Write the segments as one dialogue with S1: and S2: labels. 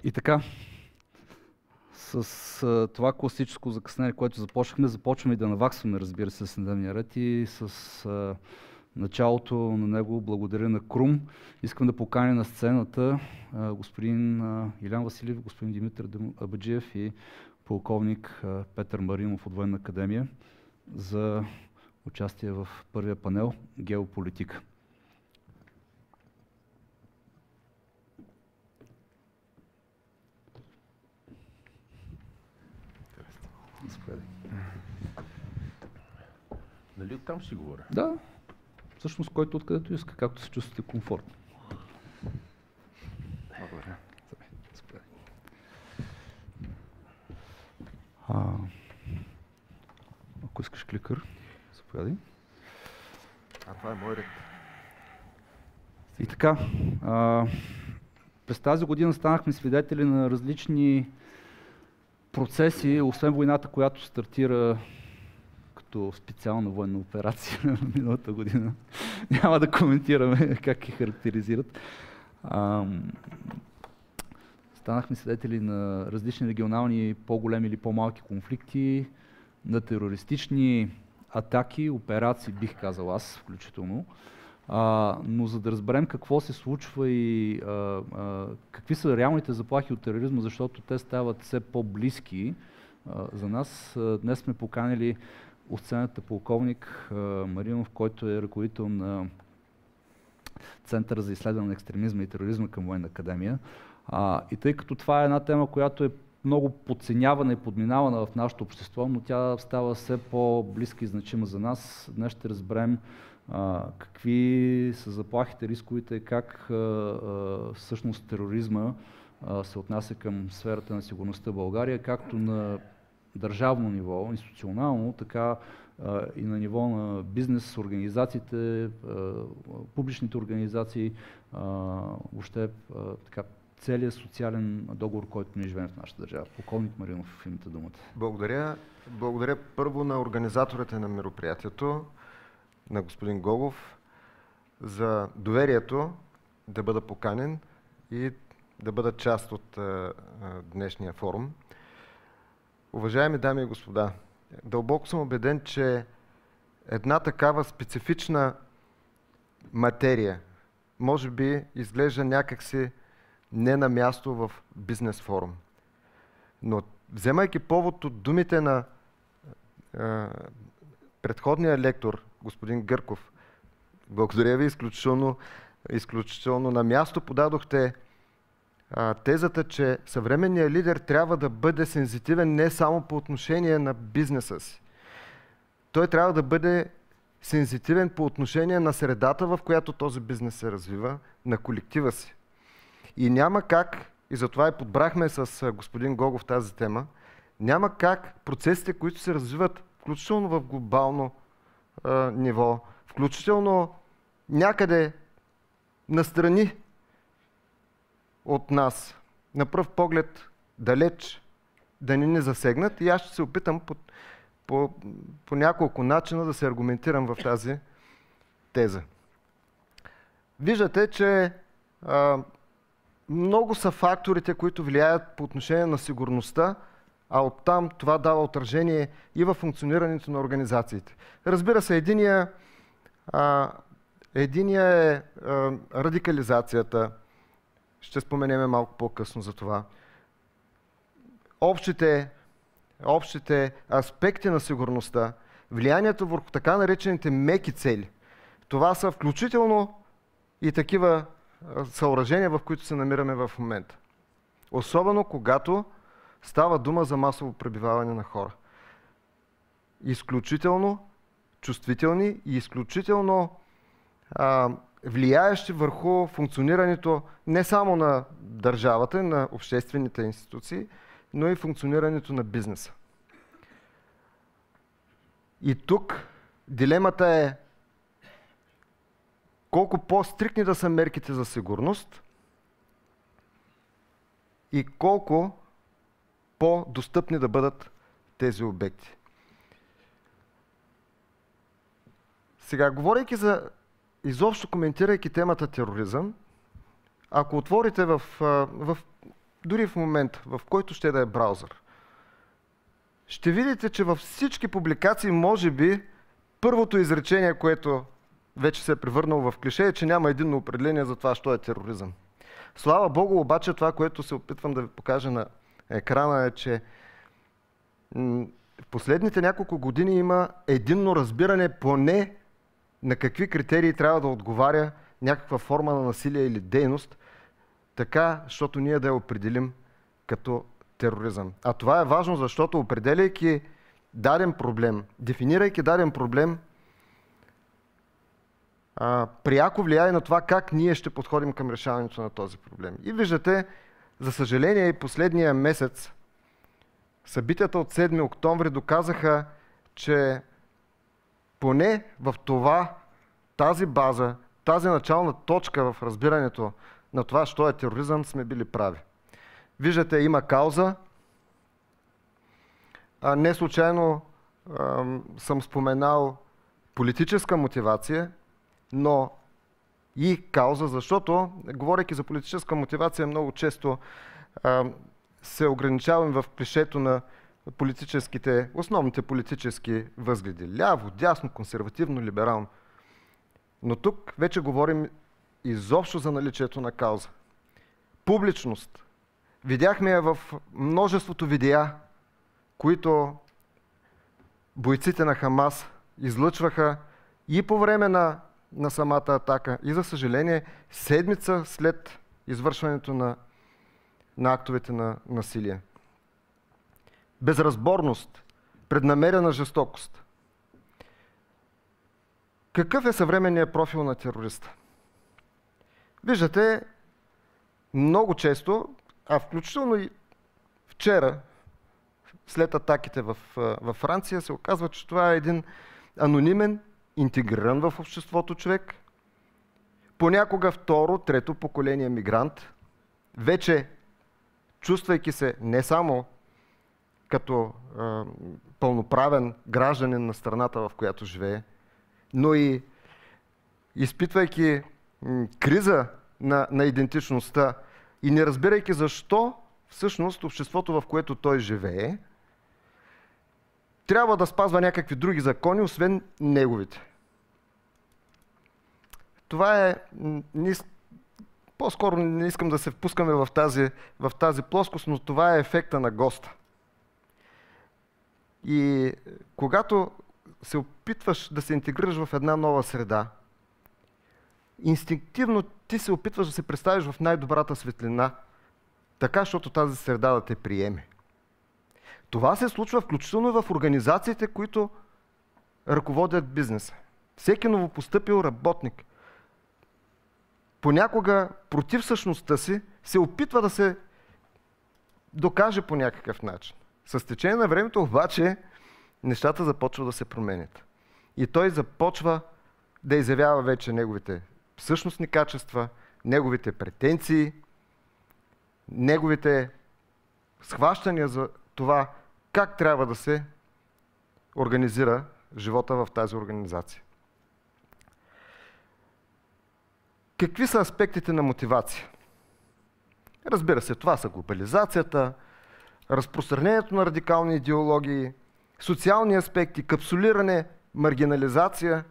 S1: И така, с това класическо закъснение, което започваме и да наваксваме, разбира се, с дневния ред и с началото на него благодаря на Крум. Искам да поканя на сцената господин Илян Василев, господин Димитър Абаджиев и полковник Петър Маринов от Военна академия за участие в първия панел Геополитика.
S2: Нали оттам ще говоря?
S1: Да, всъщност който откъдето иска, както се чувствате комфортно.
S2: Благодаря.
S1: Ако искаш кликър, заповядай.
S2: Това е мой ред.
S1: И така, през тази година станахме свидетели на различни процеси, освен войната, която стартира като специална военна операция миналата година. Няма да коментираме как ги характеризират. Станахме свидетели на различни регионални по-големи или по-малки конфликти, на терористични атаки, операции, бих казал аз, включително. Но за да разберем какво се случва и какви са реалните заплахи от тероризма, защото те стават все по-близки за нас, днес сме поканили от сцената полковник Маринов, който е ръководител на Центъра за изследване на екстремизма и тероризма към Военна академия. И тъй като това е една тема, която е много подценявана и подминавана в нашето общество, но тя става все по-близка и значима за нас, днес ще разберем какви са заплахите, рисковите, как всъщност тероризма се отнася към сферата на сигурността в България, както на държавно ниво, институционално, така и на ниво на бизнес, организациите, публичните организации, въобще така целият социален договор, който ние живеем в нашата държава. Полковник Маринов, имате думата.
S3: Благодаря. Благодаря първо на организаторите на мероприятието, на господин Гогов, за доверието да бъда поканен и да бъда част от днешния форум. Уважаеми дами и господа, дълбоко съм убеден, че една такава специфична материя може би изглежда някакси не на място в бизнес форум. Но вземайки повод от думите на предходния лектор, господин Гърков, благодаря ви, изключително на място подадохте тезата, че съвременният лидер трябва да бъде сензитивен не само по отношение на бизнеса си. Той трябва да бъде сензитивен по отношение на средата, в която този бизнес се развива, на колектива си. И няма как, и затова и подбрахме с господин Гогов тази тема, няма как процесите, които се развиват, включително в глобално ниво, включително някъде настрани от нас, на пръв поглед далеч, да не ни засегнат, и аз ще се опитам по няколко начина да се аргументирам в тази теза. Виждате, че много са факторите, които влияят по отношение на сигурността, а оттам това дава отражение и във функционирането на организациите. Разбира се, единия е радикализацията. Ще споменем малко по-късно за това. Общите аспекти на сигурността, влиянието върху така наречените меки цели. Това са включително и такива съоръжения, в които се намираме в момента. Особено когато става дума за масово пребиваване на хора. Изключително чувствителни и изключително влияещи върху функционирането не само на държавата, на обществените институции, но и функционирането на бизнеса. И тук дилемата е колко по-стриктни да са мерките за сигурност и колко по-достъпни да бъдат тези обекти. Сега, говорейки изобщо коментирайки темата тероризъм, ако отворите в дори в момента, в който ще да е браузър, ще видите, че във всички публикации, може би, първото изречение, което вече се е превърнало в клише, е, че няма единно определение за това, що е тероризъм. Слава Богу, обаче това, което се опитвам да ви покажа на екрана, е, че в последните няколко години има единно разбиране поне на какви критерии трябва да отговаря някаква форма на насилие или дейност, така, защото ние да я определим като тероризъм. А това е важно, защото определяйки даден проблем, дефинирайки даден проблем, пряко влияе на това как ние ще подходим към решаването на този проблем. И виждате, за съжаление, и последния месец събитията от 7 октомври доказаха, че поне в тази база, тази начална точка в разбирането на това, що е тероризъм, сме били прави. Виждате, има кауза. Не случайно съм споменал политическа мотивация, но и кауза, защото, говорейки за политическа мотивация, много често се ограничавам в клишето на основните политически възгледи. Ляво, дясно, консервативно, либерално. Но тук вече говорим изобщо за наличието на кауза. Публичност. Видяхме я в множеството видеа, които бойците на Хамас излъчваха и по време на самата атака, и за съжаление седмица след извършването на актовете на насилие. Безразборност, преднамерена жестокост. Какъв е съвременният профил на терориста? Виждате, много често, а включително и вчера, след атаките във Франция, се оказва, че това е един анонимен, интегриран в обществото човек, понякога второ, трето поколение мигрант, вече чувствайки се не само като пълноправен гражданин на страната, в която живее, но и изпитвайки криза на идентичността и не разбирайки защо всъщност обществото, в което той живее, трябва да спазва някакви други закони, освен неговите. Това е... По-скоро не искам да се впускаме в тази плоскост, но това е ефекта на госта. И когато се опитваш да се интегрираш в една нова среда, инстинктивно ти се опитваш да се представиш в най-добрата светлина, така, защото тази среда да те приеме. Това се случва включително и в организациите, които ръководят бизнеса. Всеки новопостъпил работник понякога против същността си се опитва да се докаже по някакъв начин. С течение на времето обаче нещата започват да се променят. И той започва да изявява вече неговите същностни качества, неговите претенции, неговите схващания за това как трябва да се организира живота в тази организация. Какви са аспектите на мотивация? Разбира се, това са глобализацията, разпространението на радикални идеологии, социални аспекти, капсулиране, маргинализация.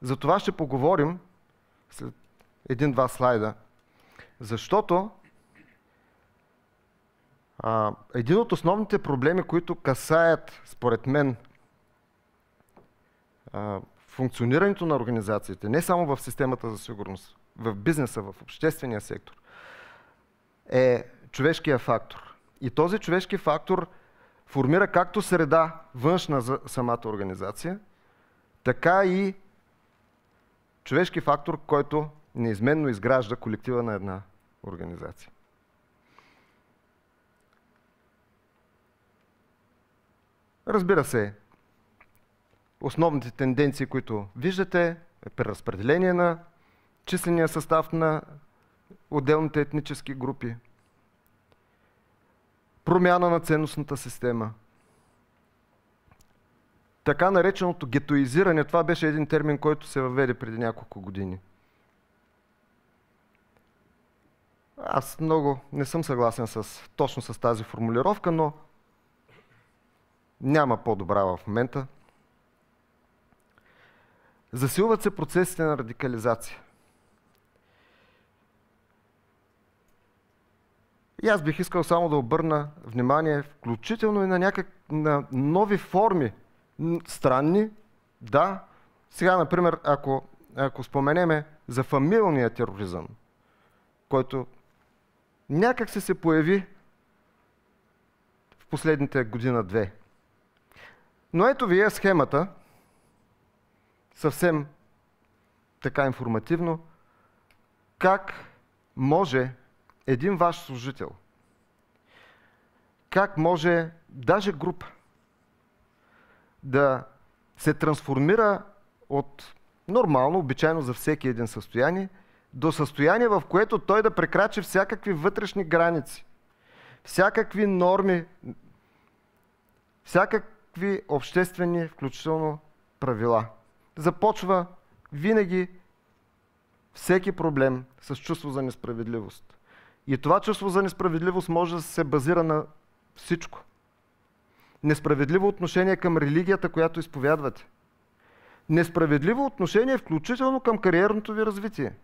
S3: За това ще поговорим след един-два слайда. Защото един от основните проблеми, които касаят, според мен, функционирането на организациите, не само в системата за сигурност, в бизнеса, в обществения сектор, е човешкия фактор. И този човешки фактор формира както среда външна за самата организация, така и човешки фактор, който неизменно изгражда колектива на една организация. Разбира се, основните тенденции, които виждате, е преразпределение на числения състав на отделните етнически групи, промяна на ценностната система, така нареченото гетоизиране. Това беше един термин, който се въведе преди няколко години. Аз много не съм съгласен точно с тази формулировка, но няма по-добра в момента. Засилват се процесите на радикализация. И аз бих искал само да обърна внимание, включително и на нови форми, странни, да. Сега, например, ако споменеме за фамилния тероризъм, който някак се появи в последните година-две. Но ето ви е схемата, съвсем така информативно, как може един ваш служител, как може даже група да се трансформира от нормално, обичайно за всеки един състояние, до състояние, в което той да прекрачи всякакви вътрешни граници, всякакви норми, всякакви обществени, включително правила. Започва винаги всеки проблем с чувство за несправедливост. И това чувство за несправедливост може да се базира на всичко. Несправедливо отношение към религията, която изповядвате. Несправедливо отношение включително към кариерното ви развитие.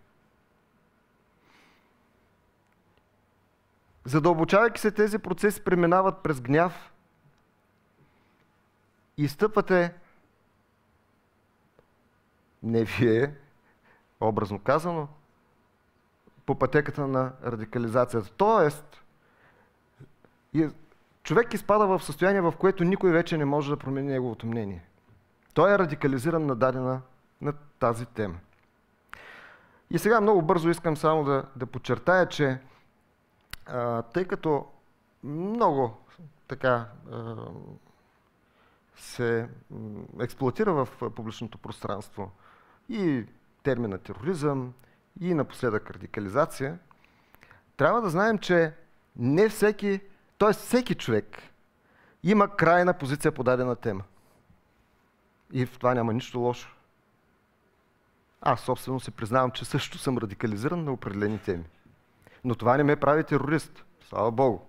S3: Задълбочавайки се, тези процеси преминават през гняв и стъпвате, не вие, образно казано, по пътеката на радикализацията. Тоест, човек изпада в състояние, в което никой вече не може да промени неговото мнение. Той е радикализиран на тази тема. И сега много бързо искам само да подчертая, че тъй като много така се експлоатира в публичното пространство и термина тероризъм, и напоследък радикализация, трябва да знаем, че не всеки, т.е. всеки човек има крайна позиция по дадена тема. И в това няма нищо лошо. Аз собствено се признавам, че също съм радикализиран на определени теми. Но това не ме прави терорист. Слава Богу.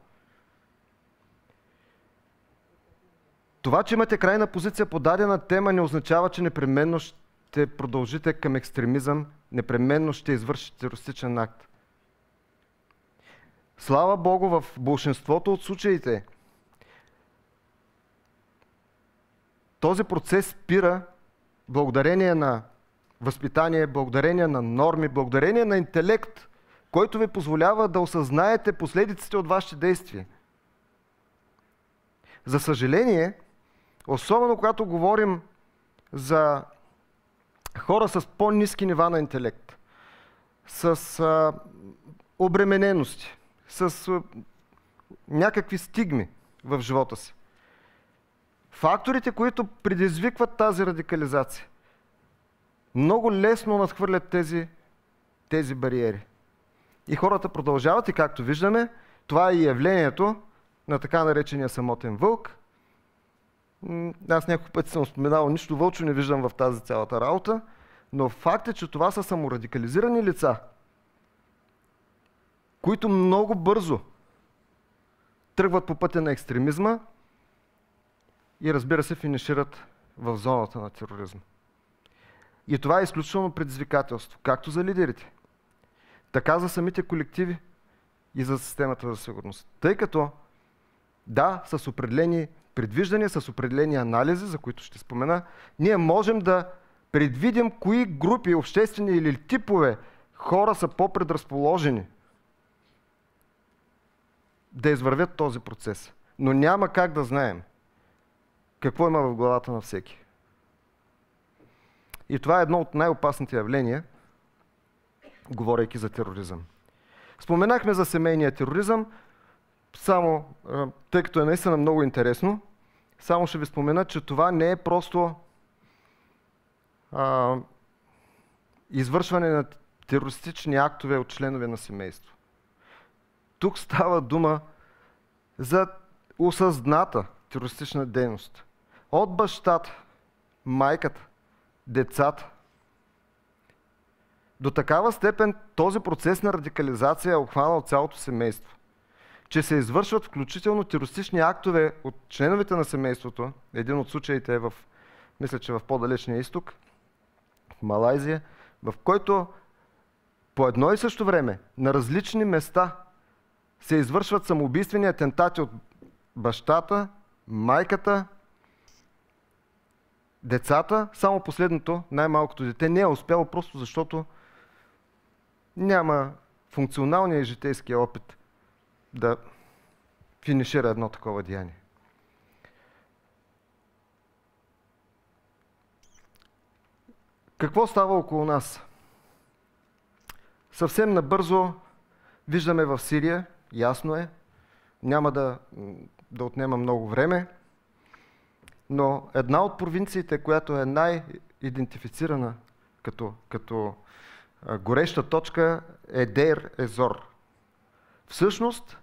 S3: Това, че имате крайна позиция по дадена тема, не означава, че непременно ще продължите към екстремизъм, непременно ще извършите терористичен акт. Слава Богу, в болшинството от случаите този процес спира благодарение на възпитание, благодарение на норми, благодарение на интелект, който ви позволява да осъзнаете последиците от вашите действия. За съжаление, особено когато говорим за хора с по-ниски нива на интелект, с обременености, с някакви стигми в живота си. Факторите, които предизвикват тази радикализация, много лесно надхвърлят тези бариери. И хората продължават и както виждаме, това е и явлението на така наречения самотен вълк. Аз няколко пъти съм споменал, нищо вълчо не виждам в тази цялата работа, но факт е, че това са саморадикализирани лица, които много бързо тръгват по пътя на екстремизма и разбира се финишират в зоната на тероризма. И това е изключително предизвикателство, както за лидерите, така за самите колективи и за системата за сигурност. Тъй като, да, с определени предвиждания, с определени анализи, за които ще спомена, ние можем да предвидим кои групи, обществени или типове хора са по-предразположени да извървят този процес. Но няма как да знаем какво има в главата на всеки. И това е едно от най-опасните явления, говорейки за тероризъм. Споменахме за семейния тероризъм, само тъй като е наистина много интересно, само ще ви спомена, че това не е просто извършване на терористични актове от членове на семейство. Тук става дума за осъзната терористична дейност. От бащата, майката, децата. До такава степен този процес на радикализация е обхванал цялото семейство, че се извършват включително терористични актове от членовете на семейството. Един от случаите е мисля, че в по-далечния изток, в Малайзия, в който по едно и също време на различни места се извършват самоубийствени атентати от бащата, майката, децата. Само последното, най-малкото дете, не е успяло просто защото няма функционалния и житейския опит да финишира едно такова деяние. Какво става около нас? Съвсем набързо виждаме в Сирия, ясно е, няма да отнема много време, но една от провинциите, която е най-идентифицирана като гореща точка, е Дейр Езор. Всъщност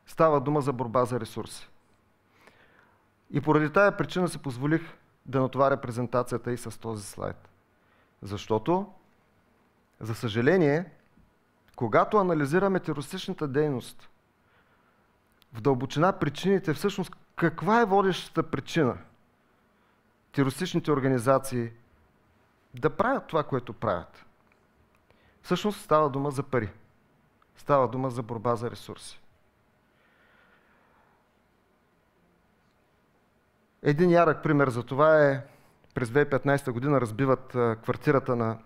S3: става дума за борба за ресурси. И поради тая причина си позволих да натоваря презентацията и с този слайд. Защото, за съжаление, когато анализираме терористичната дейност, в дълбочина причините, всъщност каква е водещата причина терористичните организации да правят това, което правят? Всъщност става дума за пари. Става дума за борба за ресурси. Един ярък пример за това е през 2015 година разбиват квартирата на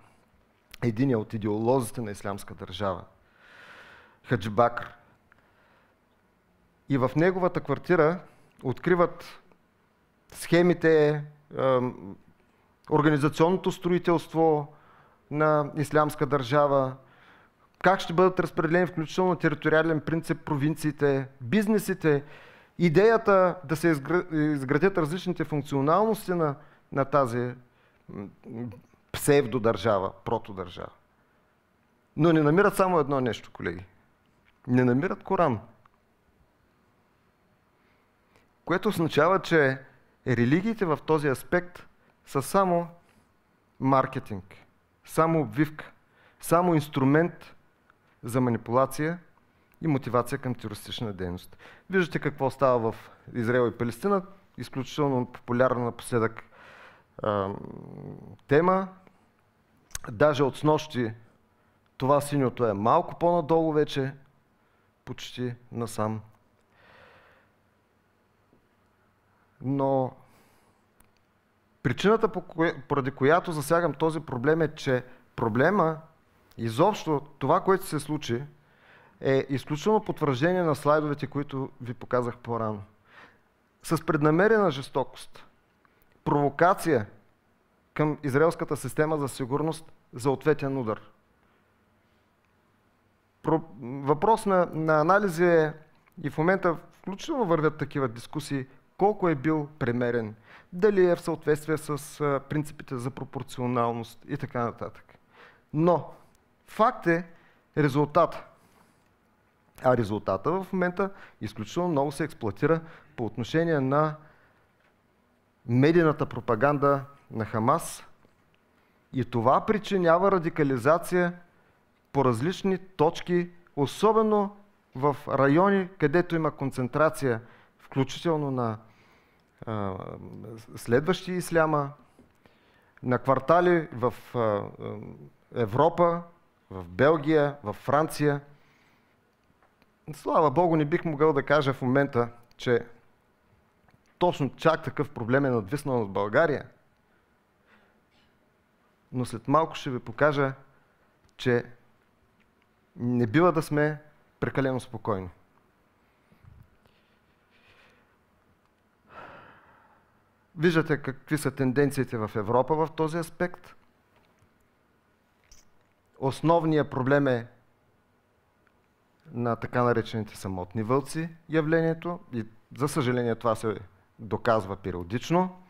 S3: единия от идеолозите на Ислямска държава, Хаджи Бакр. И в неговата квартира откриват схемите, организационното строителство на Ислямска държава, как ще бъдат разпределени включително на териториален принцип провинциите, бизнесите, идеята да се изградят различните функционалности на тази псевдодържава, протодържава. Но не намират само едно нещо, колеги. Не намират Коран. Което означава, че религиите в този аспект са само маркетинг, само обвивка, само инструмент за манипулация и мотивация към терористична дейност. Виждате какво става в Израел и Палестина, изключително популярна напоследък тема. Даже от снощи това синьото е малко по-надолу вече, почти насам. Но причината, поради която засягам този проблем е, че проблема, изобщо това, което се случи, е изключително потвърждение на слайдовете, които ви показах по-рано. С преднамерена жестокост, провокация към израелската система за сигурност за ответен удар. Въпрос на анализи е, и в момента включително вървят такива дискусии, колко е бил премерен, дали е в съответствие с принципите за пропорционалност и така нататък. Но факт е резултат. А резултата в момента изключително много се експлоатира по отношение на медийната пропаганда на Хамас и това причинява радикализация по различни точки, особено в райони, където има концентрация, включително на следващи исляма, на квартали в Европа, в Белгия, в Франция. Слава Богу, не бих могъл да кажа в момента, че точно чак такъв проблем е надвиснал в България. Но след малко ще ви покажа, че не бива да сме прекалено спокойни. Виждате какви са тенденциите в Европа в този аспект. Основният проблем е на така наречените самотни вълци явлението и за съжаление това се доказва периодично.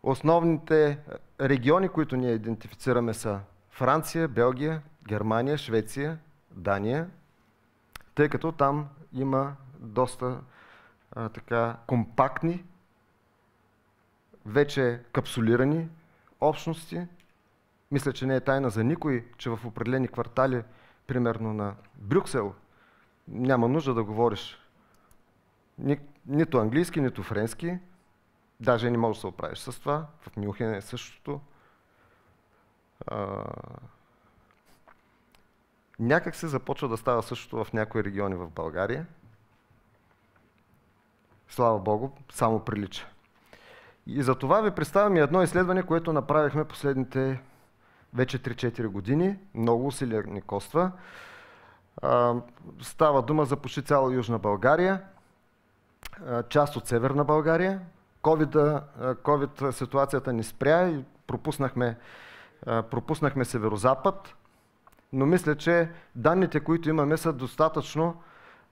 S3: Основните региони, които ние идентифицираме са Франция, Белгия, Германия, Швеция, Дания, тъй като там има доста така компактни, вече капсулирани общности, Мисля, че не е тайна за никой, че в определени квартали, примерно на Брюксел, няма нужда да говориш нито английски, нито френски. Даже не можеш да се оправиш с това. В Мюнхен е същото. Някак се започва да става същото в някои региони в България. Слава Богу, само прилича. И за това ви представям и едно изследване, което направихме последните вече 3-4 години. Много усилия ни коства. Става дума за почти цяла Южна България, част от Северна България. COVID ситуацията ни спря и пропуснахме Северозапад, но мисля, че данните, които имаме, са достатъчно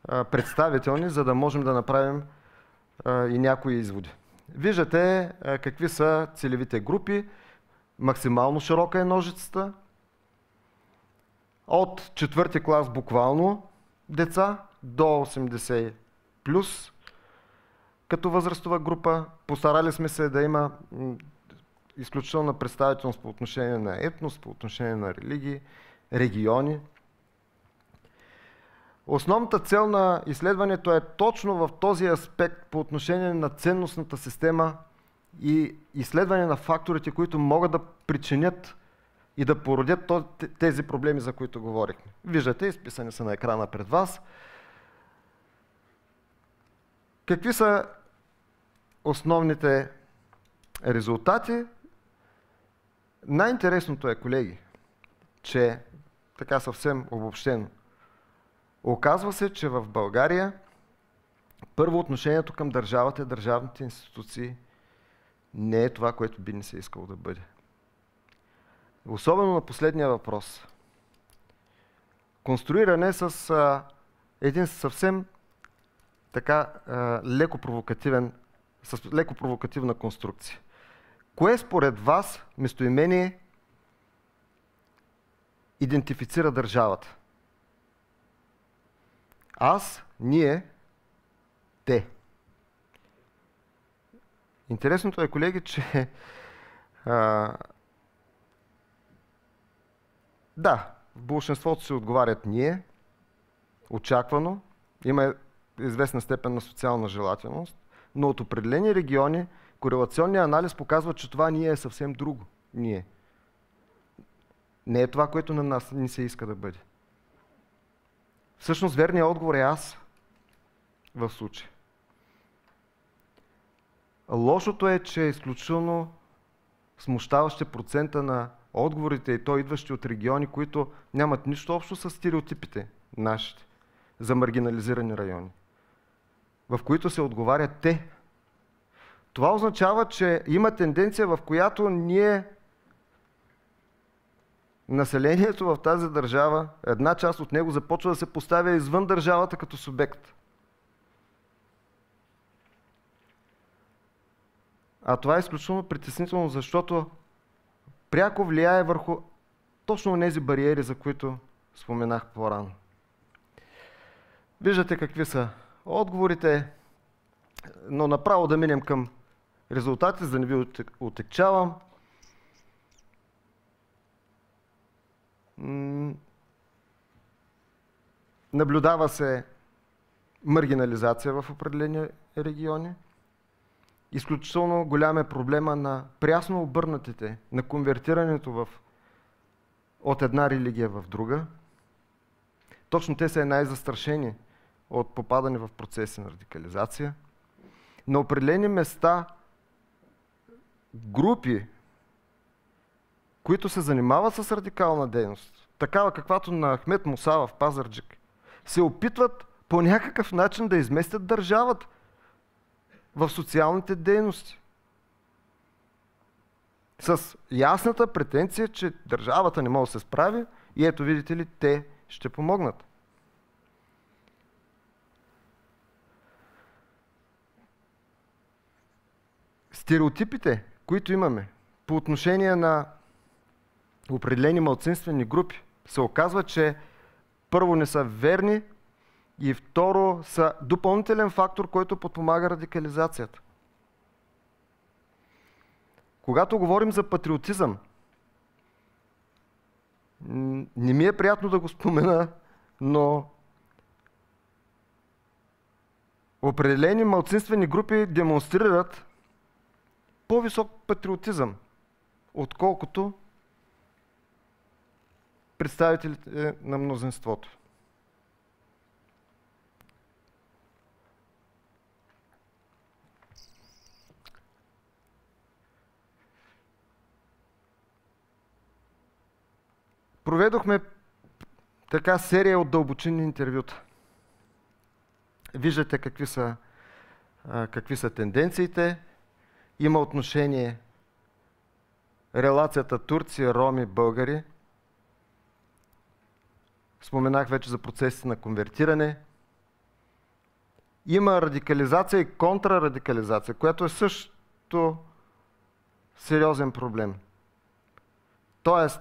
S3: представителни, за да можем да направим и някои изводи. Виждате какви са целевите групи. Максимално широка е ножицата. От 4-ти клас буквално деца до 80 плюс като възрастова група. Постарали сме се да има изключителна представителност по отношение на етнос, по отношение на религии, региони. Основната цел на изследването е точно в този аспект по отношение на ценностната система и изследване на факторите, които могат да причинят и да породят тези проблеми, за които говорихме. Виждате, изписани са на екрана пред вас. Какви са основните резултати? Най-интересното е, колеги, че така съвсем обобщено, оказва се, че в България първо отношението към държавата и държавните институции не е това, което би ни се искало да бъде. Особено на последния въпрос. Конструиране с един съвсем така леко провокативна конструкция. Кое според вас местоимение идентифицира държавата? Аз, ние, те. Интересното е, колеги, че да, в болшинството се отговарят ние, очаквано, има известна степен на социална желателност, но от определени региони корелационният анализ показва, че това ние е съвсем друго. Ние. Не е това, което на нас ни се иска да бъде. Всъщност верният отговор е аз в случая. Лошото е, че е изключително смущаващи процента на отговорите и то идващи от региони, които нямат нищо общо с стереотипите нашите за маргинализирани райони, в които се отговарят те. Това означава, че има тенденция, в която населението в тази държава, една част от него започва да се поставя извън държавата като субект. А това е изключително притеснително, защото пряко влияе върху точно тези бариери, за които споменах по-рано. Виждате какви са отговорите, но направо да минем към резултати, за да не ви отекчавам. Наблюдава се маргинализация в определени региони. Изключително голям е проблема на прясно обърнатите, на конвертирането от една религия в друга. Точно те са най-застрашени от попадане в процеси на радикализация. На определени места групи, които се занимават с радикална дейност, такава каквато на Ахмед Муса в Пазарджик, се опитват по някакъв начин да изместят държавата в социалните дейности. С ясната претенция, че държавата не може да се справи и ето видите ли, те ще помогнат. Стереотипите, които имаме по отношение на определени малцинствени групи, се оказва, че първо не са верни и второ са допълнителен фактор, който подпомага радикализацията. Когато говорим за патриотизъм, Не ми е приятно да го спомена, но определени малцинствени групи демонстрират по-висок патриотизъм, отколкото представителите на мнозинството. Проведохме така серия от дълбочинни интервюта. Виждате какви са тенденциите. Има отношение релацията Турция, роми, българи. Споменах вече за процесите на конвертиране. Има радикализация и контрарадикализация, която е също сериозен проблем. Тоест,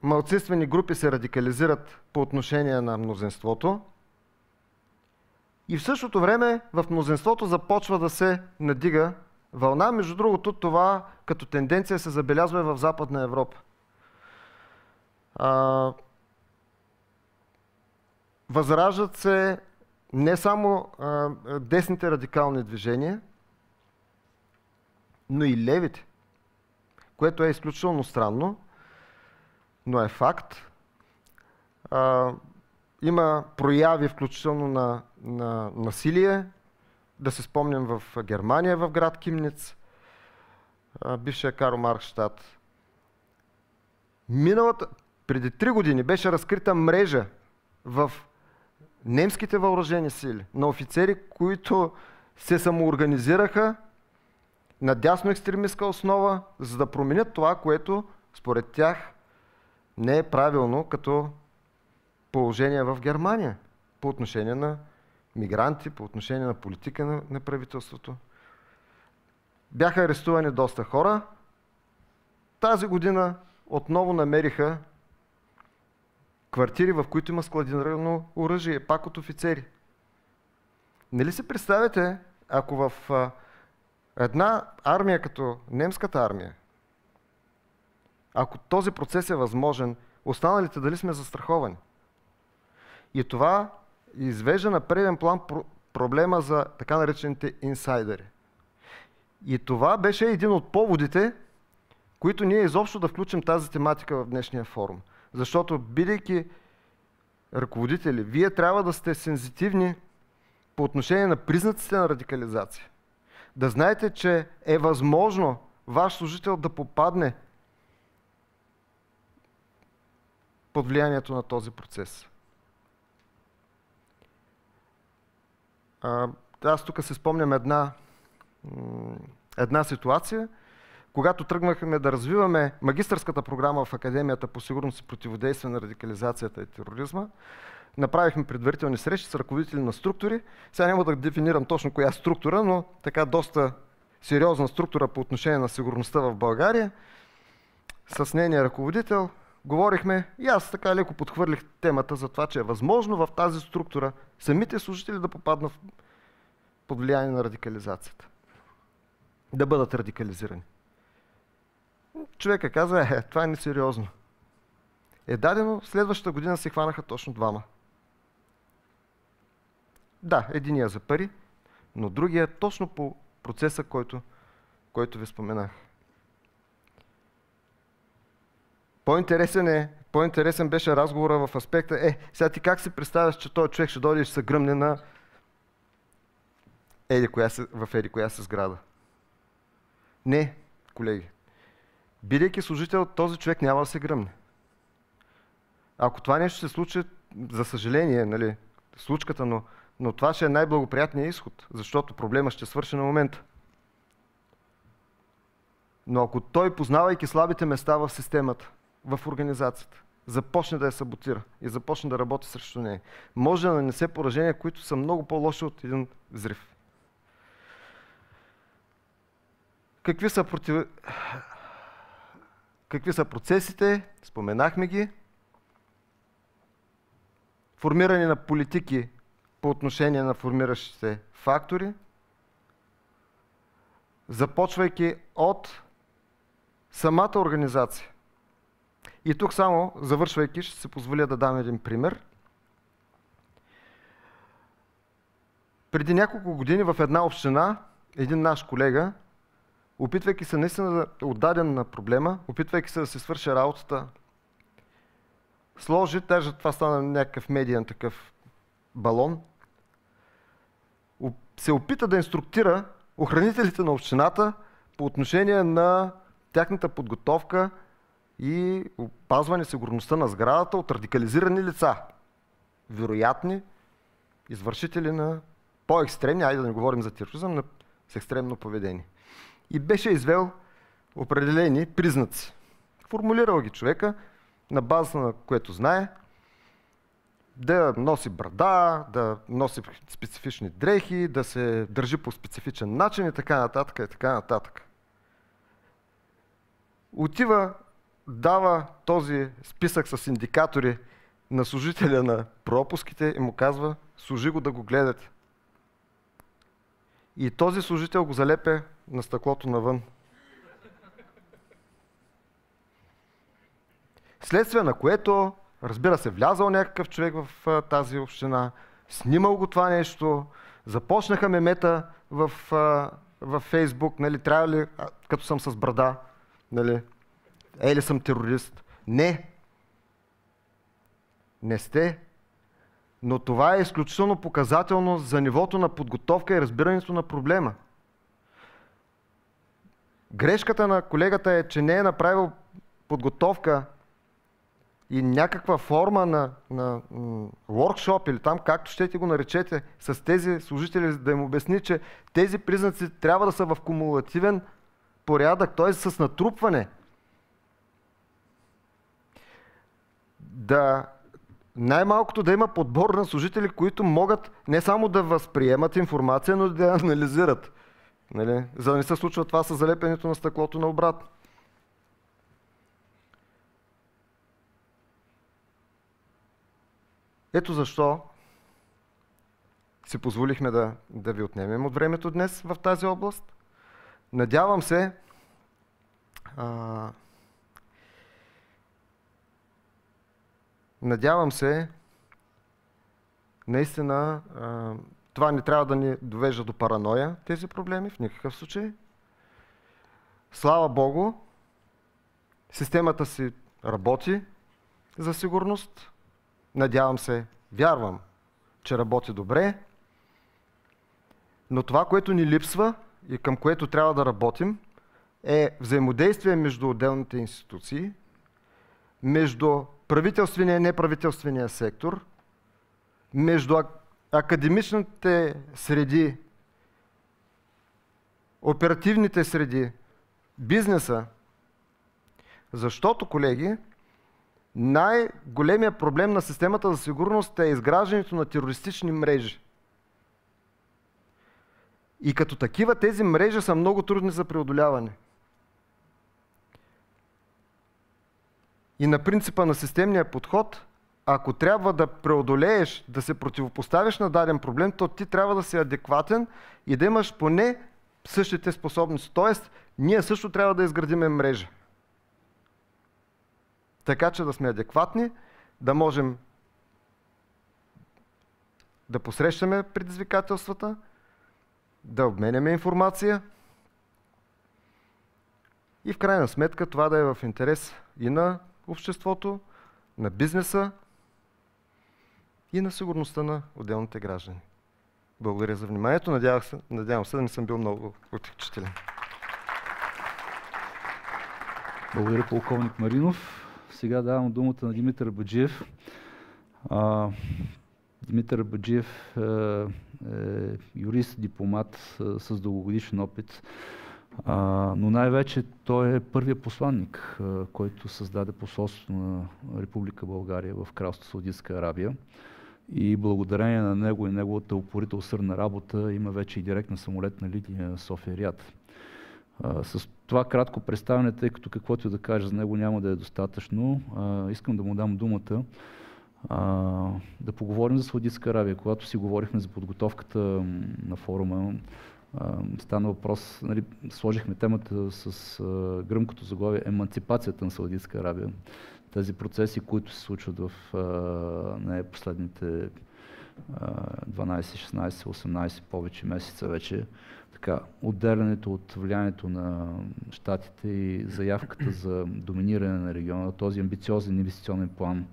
S3: малцинствени групи се радикализират по отношение на мнозинството и в същото време в мнозинството започва да се надига вълна. Между другото, това като тенденция се забелязва и в Западна Европа. Възраждат се не само десните радикални движения, но и левите, което е изключително странно, но е факт. Има прояви, включително на насилие. Да се спомням в Германия, в град Кимниц, бившия Карл Марксштадт. Преди 3 години беше разкрита мрежа в немските въоръжени сили на офицери, които се самоорганизираха на дясно екстремистка основа, за да променят това, което според тях не е правилно като положение в Германия по отношение на мигранти, по отношение на политика на правителството. Бяха арестувани доста хора. Тази година отново намериха квартири, в които има складирано оръжие, пак от офицери. Нали си представяте, ако в една армия като немската армия, ако този процес е възможен, останалите дали сме застраховани? И това извежда на преден план проблема за така наречените инсайдери. И това беше един от поводите, които ние изобщо да включим тази тематика в днешния форум. Защото, бидейки ръководители, вие трябва да сте сензитивни по отношение на признаците на радикализация. Да знаете, че е възможно ваш служител да попадне под влиянието на този процес. Аз тук се спомням една ситуация, когато тръгнахме да развиваме магистърската програма в Академията по сигурност и противодействие на радикализацията и тероризма. Направихме предварителни срещи с ръководители на структури. Сега няма да дефинирам точно коя структура, но така доста сериозна структура по отношение на сигурността в България. С нейния ръководител говорихме и аз така леко подхвърлих темата за това, че е възможно в тази структура самите служители да попаднат под влияние на радикализацията. Да бъдат радикализирани. Човека каза, това е несериозно. Дадено, следващата година се хванаха точно 2. Да, единия за пари, но другия точно по процеса, който ви споменах. По-интересен беше разговора в аспекта, сега ти как си представяш, че този човек ще дойде и ще се гръмне на в еди коя се сграда? Не, колеги. Бидейки служител, този човек няма да се гръмне. Ако това нещо се случи, за съжаление, нали, случката, но това ще е най-благоприятният изход, защото проблема ще свърши на момента. Но ако той, познавайки слабите места в системата, в организацията, започне да я саботира и започне да работи срещу нея, може да нанесе поражения, които са много по-лоши от един взрив. Какви са процесите? Споменахме ги. Формиране на политики по отношение на формиращите фактори, започвайки от самата организация. И тук само, завършвайки, ще се позволя да дам един пример. Преди няколко години в една община, един наш колега, опитвайки се наистина да е отдаден на проблема, опитвайки се да се свърши работата, сложи, даже това стана някакъв медиен такъв балон, се опита да инструктира охранителите на общината по отношение на тяхната подготовка и опазване сигурността на сградата от радикализирани лица, вероятни извършители на по-екстремни, айде да не говорим за тероризъм, на с екстремно поведение. И беше извел определени признаци. Формулирал ги човека, на база на което знае, да носи брада, да носи специфични дрехи, да се държи по специфичен начин и така нататък, и така нататък. Отива, дава този списък с индикатори на служителя на пропуските и му казва, служи го да го гледате. И този служител го залепе на стъклото навън. Следствие на което, разбира се, влязал някакъв човек в тази община, снимал го това нещо, започнаха мемета в Фейсбук, нали, трябва ли, като съм с брада, нали, или съм терорист. Не сте. Но това е изключително показателно за нивото на подготовка и разбирането на проблема. Грешката на колегата е, че не е направил подготовка и някаква форма на workshop или там, както щете го наречете, с тези служители, да им обясни, че тези признаци трябва да са в кумулативен порядък, т.е. с натрупване. Най-малкото да има подбор на служители, които могат не само да възприемат информация, но да я анализират. Нали? За да не се случва това с залепянето на стъклото на обратно. Ето защо си позволихме да ви отнемем от времето днес в тази област. Надявам се, наистина, това не трябва да ни довежда до параноя, тези проблеми, в никакъв случай. Слава Богу, системата си работи за сигурност. Надявам се, вярвам, че работи добре. Но това, което ни липсва и към което трябва да работим, е взаимодействие между отделните институции, между правителствения и неправителствения сектор, между академичните среди, оперативните среди, бизнеса. Защото, колеги, най-големият проблем на системата за сигурност е изграждането на терористични мрежи. И като такива тези мрежи са много трудни за преодоляване. И на принципа на системния подход, ако трябва да преодолееш, да се противопоставиш на даден проблем, то ти трябва да си адекватен и да имаш поне същите способности. Тоест, ние също трябва да изградиме мрежа. Така че да сме адекватни, да можем да посрещаме предизвикателствата, да обменяме информация и в крайна сметка това да е в интерес и на обществото, на бизнеса и на сигурността на отделните граждани. Благодаря за вниманието. Надявам се да не съм бил много отекчителен.
S1: Благодаря, полковник Маринов. Сега давам думата на Димитър Баджиев. Димитър Баджиев е юрист, дипломат с дългогодишен опит, но най-вече той е първият посланник, който създаде посолството на Република България в Кралство Саудитска Арабия. И благодарение на него и неговата упорита усърдна работа има вече и директна самолетна линия София-Риад. С това кратко представяне, тъй като каквото да кажа за него няма да е достатъчно, искам да му дам думата да поговорим за Саудитска Арабия. Когато си говорихме за подготовката на форума, Стана въпрос, нали, сложихме темата с гръмкото заглавие еманципацията на Саудитска Арабия. Тези процеси, които се случват в последните 12, 16, 18 повече месеца вече, така, отделянето от влиянието на щатите и заявката за доминиране на региона, този амбициозен инвестиционен план,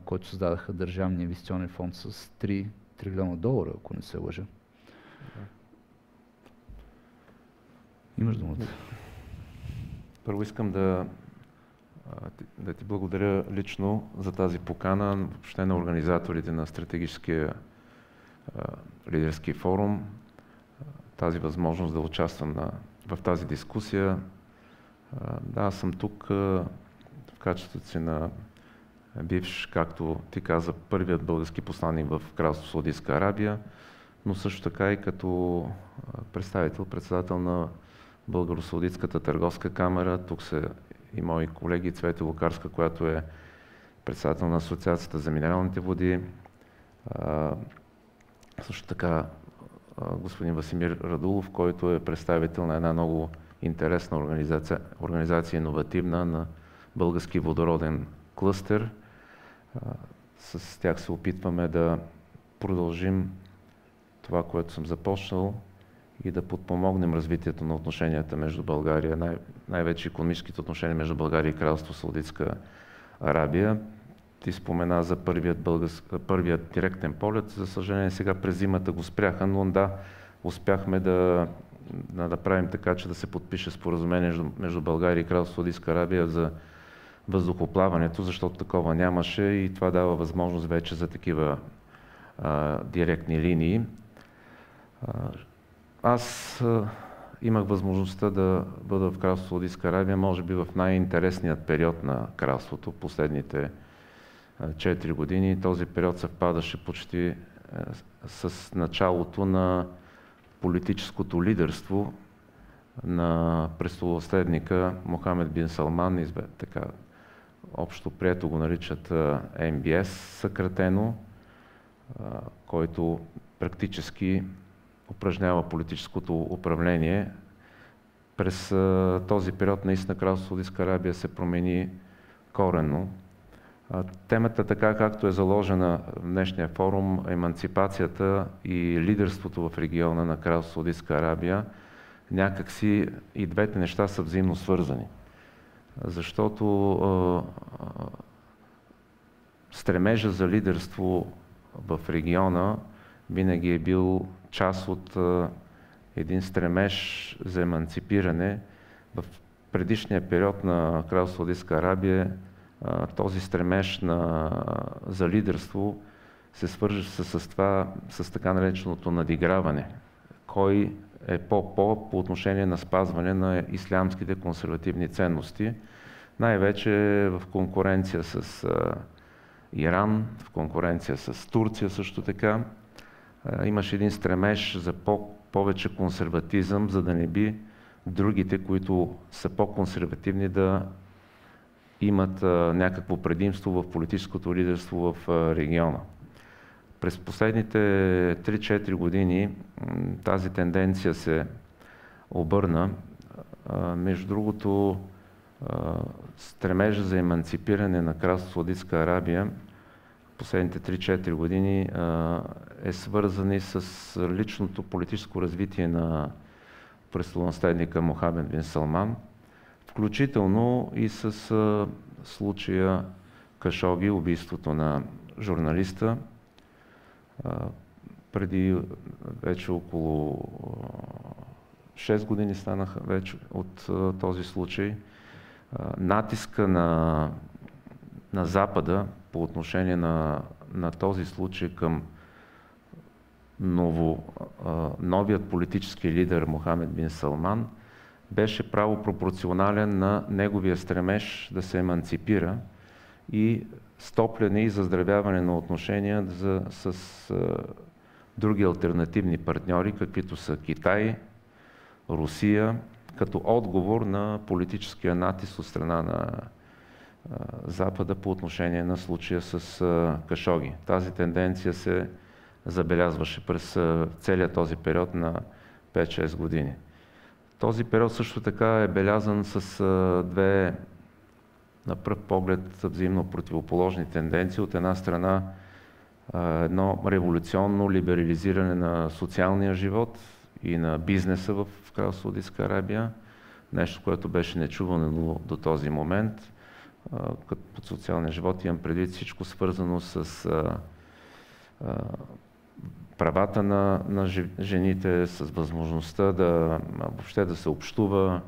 S1: който създадаха Държавния инвестиционен фонд с $3 трилиона, ако не се лъжа. Имаш думата.
S2: Първо искам да ти благодаря лично за тази покана, въобще на организаторите на стратегическия лидерски форум, тази възможност да участвам в тази дискусия. Да, аз съм тук в качеството си на бивш, както ти каза, първият български посланик в Кралство Саудитска Арабия, но също така и като председател на Българо-Саудитската търговска камера. Тук са и мои колеги Цвети Лукарска, която е председател на Асоциацията за минералните води. Също така господин Васимир Радулов, който е представител на една много интересна организация иновативна на Български водороден клъстер. С тях се опитваме да продължим това, което съм започнал и да подпомогнем развитието на отношенията между България, най-вече икономическите отношения между България и Кралство Саудитска Арабия. Ти спомена за първият директен полет. За съжаление, сега през зимата го спряха, но да, успяхме да направим така, че да се подпише споразумение между България и Кралство Саудитска Арабия за въздухоплаването, защото такова нямаше и това дава възможност вече за такива директни линии. Аз имах възможността да бъда в Кралство Саудитска Арабия, може би в най-интересният период на кралството, последните 4 години. Този период съвпадаше почти с началото на политическото лидерство на престолонаследника Мохамед бин Салман, така общо прието го наричат МБС съкратено, който практически упражнява политическото управление. През този период наистина Кралство Саудитска Арабия се промени коренно. Темата, така както е заложена в днешния форум, еманципацията и лидерството в региона на Кралство Саудитска Арабия, някакси и двете неща са взаимно свързани. Защото стремежа за лидерство в региона винаги е бил част от един стремеж за еманципиране. В предишния период на Кралство Саудитска Арабия този стремеж за лидерство се свърже с така нареченото надиграване. Кой е по отношение на спазване на ислямските консервативни ценности, най-вече в конкуренция с Иран, в конкуренция с Турция също така. Имаше един стремеж за повече консерватизъм, за да не би другите, които са по-консервативни, да имат някакво предимство в политическото лидерство в региона. През последните 3-4 години тази тенденция се обърна. Между другото, стремежа за еманципиране на Кралство Саудитска Арабия последните 3-4 години е свързан и с личното политическо развитие на престолонаследника Мохамед бин Салман, включително и с случая Кашоги, убийството на журналиста. Преди вече около 6 години станаха вече от този случай. Натиска на Запада по отношение на този случай към новият политически лидер Мохамед бин Салман беше право пропорционален на неговия стремеж да се еманципира и стопляне и заздравяване на отношения с други алтернативни партньори, каквито са Китай, Русия, като отговор на политическия натиск от страна на Запада по отношение на случая с Кашоги. Тази тенденция се забелязваше през целият този период на 5-6 години. Този период също така е белязан с две, на пръв поглед, взаимно противоположни тенденции. От една страна едно революционно либерализиране на социалния живот и на бизнеса в Кралство Саудитска Арабия, нещо, което беше нечувано до този момент. Като под социалния живот имам предвид всичко свързано с правата на жените, с възможността въобще да се общува,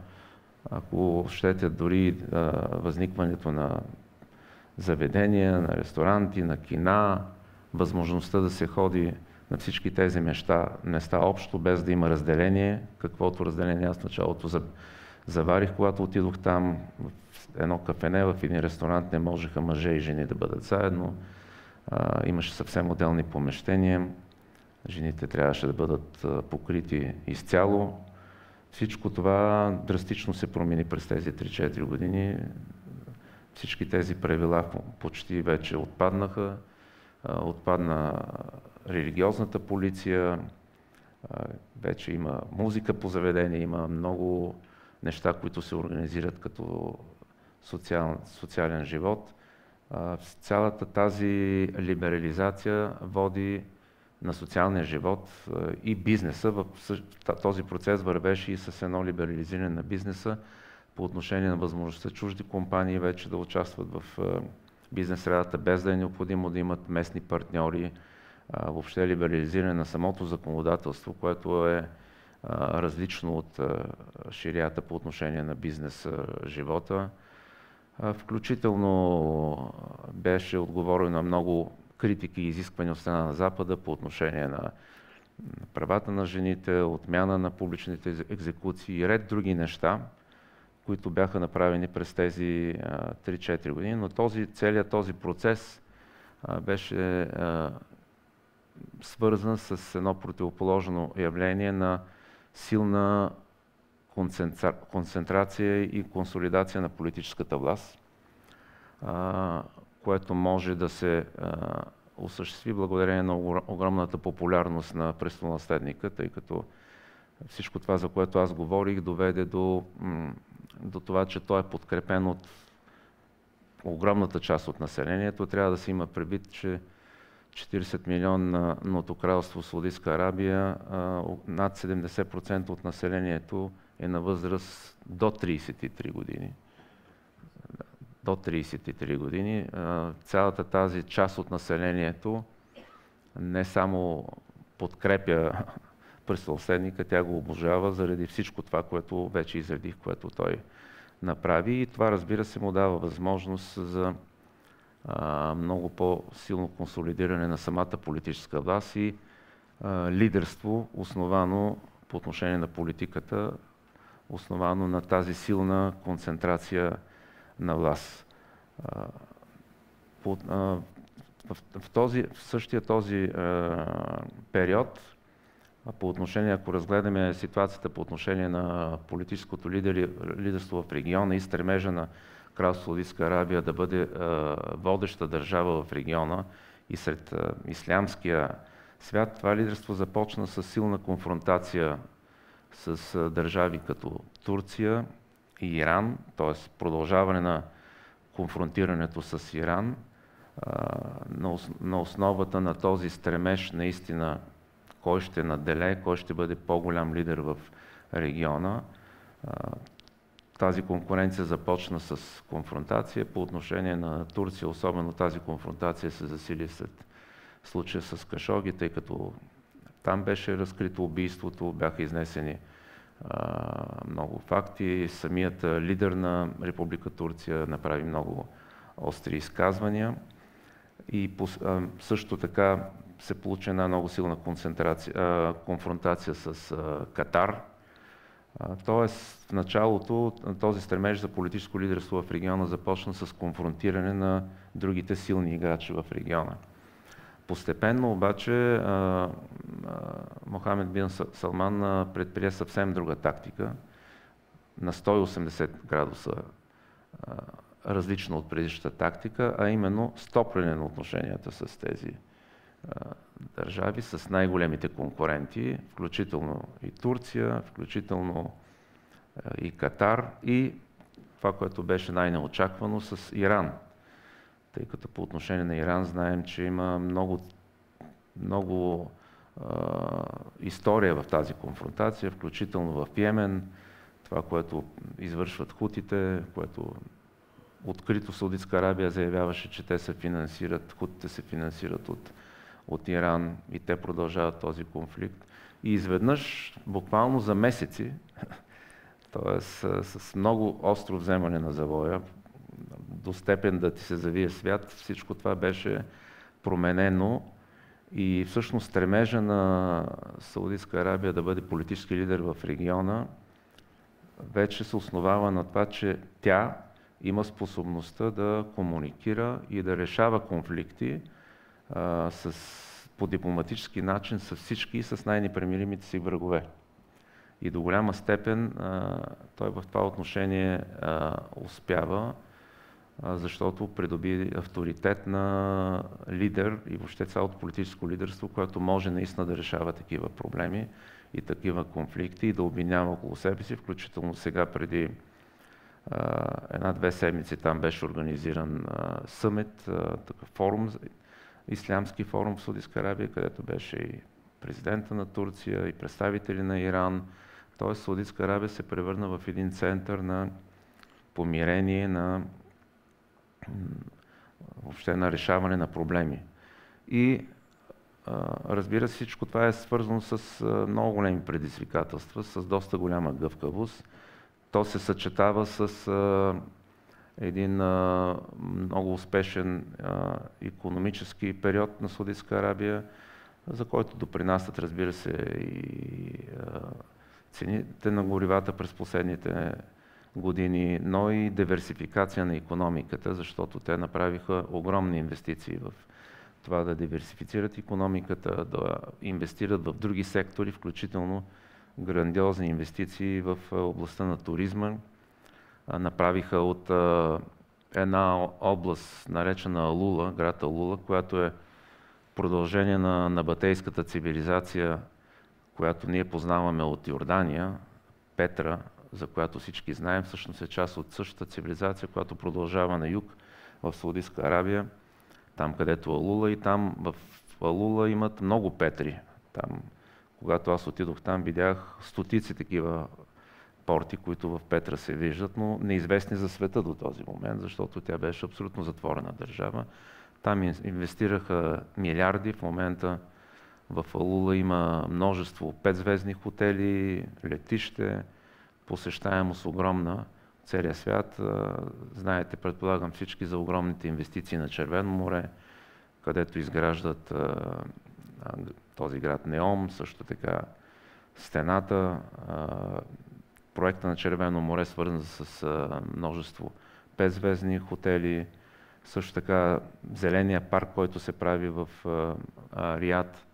S2: ако щете дори възникването на заведения, на ресторанти, на кина, възможността да се ходи на всички тези места общо, без да има разделение. Каквото разделение аз в началото заварих, когато отидох там, в едно кафене, в един ресторант не можеха мъже и жени да бъдат заедно. Имаше съвсем отделни помещения. Жените трябваше да бъдат покрити изцяло. Всичко това драстично се промени през тези 3-4 години. Всички тези правила почти вече отпаднаха. Отпадна религиозната полиция, вече има музика по заведение, има много неща, които се организират като социален живот. Цялата тази либерализация води на социалния живот и бизнеса. Този процес вървеше и с едно либерализиране на бизнеса по отношение на възможността чужди компании вече да участват в бизнес средата, без да е необходимо да имат местни партньори, въобще либерализиране на самото законодателство, което е различно от ширията по отношение на бизнес живота. Включително беше отговорено на много критики и изисквания от страна на Запада по отношение на правата на жените, отмяна на публичните екзекуции и ред други неща, които бяха направени през тези 3-4 години, но целият този процес беше свързан с едно противоположно явление на силна концентрация и консолидация на политическата власт, което може да се осъществи благодарение на огромната популярност на престолонаследника, тъй като всичко това, за което аз говорих, доведе до това, че той е подкрепен от огромната част от населението. Трябва да се има предвид, че 40 милионното кралство Саудитска Арабия, над 70% от населението е на възраст до 33 години. До 33 години. Цялата тази част от населението не само подкрепя престолонаследника, тя го обожава заради всичко това, което вече изредих, което той направи. И това, разбира се, му дава възможност за много по-силно консолидиране на самата политическа власт и лидерство, основано по отношение на политиката, основано на тази силна концентрация на власт. В същия този период, по отношение, ако разгледаме ситуацията по отношение на политическото лидерство в региона и стремежа на Кралство Саудитска Арабия да бъде водеща държава в региона и сред ислямския свят, това лидерство започна с силна конфронтация с държави като Турция и Иран, т.е. продължаване на конфронтирането с Иран на основата на този стремеж наистина кой ще наделее, кой ще бъде по-голям лидер в региона. Тази конкуренция започна с конфронтация. По отношение на Турция, особено тази конфронтация се засили след случая с Кашоги, тъй като там беше разкрито убийството, бяха изнесени много факти. Самият лидер на Република Турция направи много остри изказвания и също така се получи една много силна конфронтация с Катар. Тоест, в началото този стремеж за политическо лидерство в региона започна с конфронтиране на другите силни играчи в региона. Постепенно обаче Мохамед бин Салман предприе съвсем друга тактика, на 180 градуса различна от предишната тактика, а именно стопляне на отношенията с тези държави с най-големите конкуренти, включително и Турция, включително и Катар и това, което беше най-неочаквано с Иран. Тъй като по отношение на Иран знаем, че има много история в тази конфронтация, включително в Йемен, това, което извършват хутите, което открито Саудитска Арабия заявяваше, че те се финансират, хутите се финансират от Иран и те продължават този конфликт. И изведнъж, буквално за месеци, т.е. с много остро вземане на завоя, до степен да ти се завие свят, всичко това беше променено и всъщност стремежа на Саудитска Арабия да бъде политически лидер в региона вече се основава на това, че тя има способността да комуникира и да решава конфликти по дипломатически начин с всички и с най-непримиримите си врагове. И до голяма степен той в това отношение успява, защото придоби авторитет на лидер и въобще цялото политическо лидерство, което може наистина да решава такива проблеми и такива конфликти и да обединява около себе си, включително сега преди една-две седмици там беше организиран съмит, такъв форум, ислямски форум в Саудитска Арабия, където беше и президента на Турция, и представители на Иран. Тоест Саудитска Арабия се превърна в един център на помирение, въобще на решаване на проблеми. И разбира се, всичко това е свързано с много големи предизвикателства, с доста голяма гъвкавост. То се съчетава с един много успешен икономически период на Саудитска Арабия, за който допринасят, разбира се, и цените на горивата през последните години, но и диверсификация на икономиката, защото те направиха огромни инвестиции в това да диверсифицират икономиката, да инвестират в други сектори, включително грандиозни инвестиции в областта на туризма. Направиха от една област, наречена Алула, град Алула, която е продължение на набатейската цивилизация, която ние познаваме от Йордания, Петра, за която всички знаем, всъщност е част от същата цивилизация, която продължава на юг в Саудитска Арабия, там където Алула, и там в Алула имат много Петри. Там, когато аз отидох там, видях стотици такива порти, които в Петра се виждат, но неизвестни за света до този момент, защото тя беше абсолютно затворена държава. Там инвестираха милиарди. В момента в Алула има множество 5-звездни хотели, летище, посещаемост огромна в целия свят. Знаете, предполагам всички за огромните инвестиции на Червено море, където изграждат този град Неом, също така стената. Проекта на Червено море свързан с множество 5-звездни хотели, също така зеления парк, който се прави в Риад,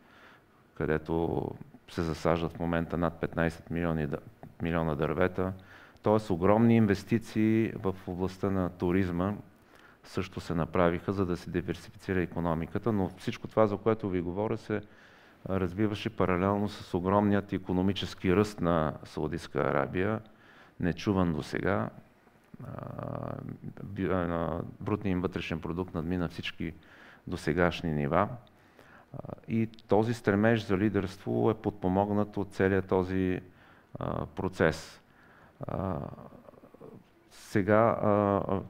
S2: където се засаждат в момента над 15 милиона дървета. Тоест огромни инвестиции в областта на туризма също се направиха, за да се диверсифицира икономиката, но всичко това, за което ви говоря, се развиваше паралелно с огромният икономически ръст на Саудитска Арабия, нечуван до сега. Брутният им вътрешен продукт надмина всички досегашни нива. И този стремеж за лидерство е подпомогнат от целият този процес. Сега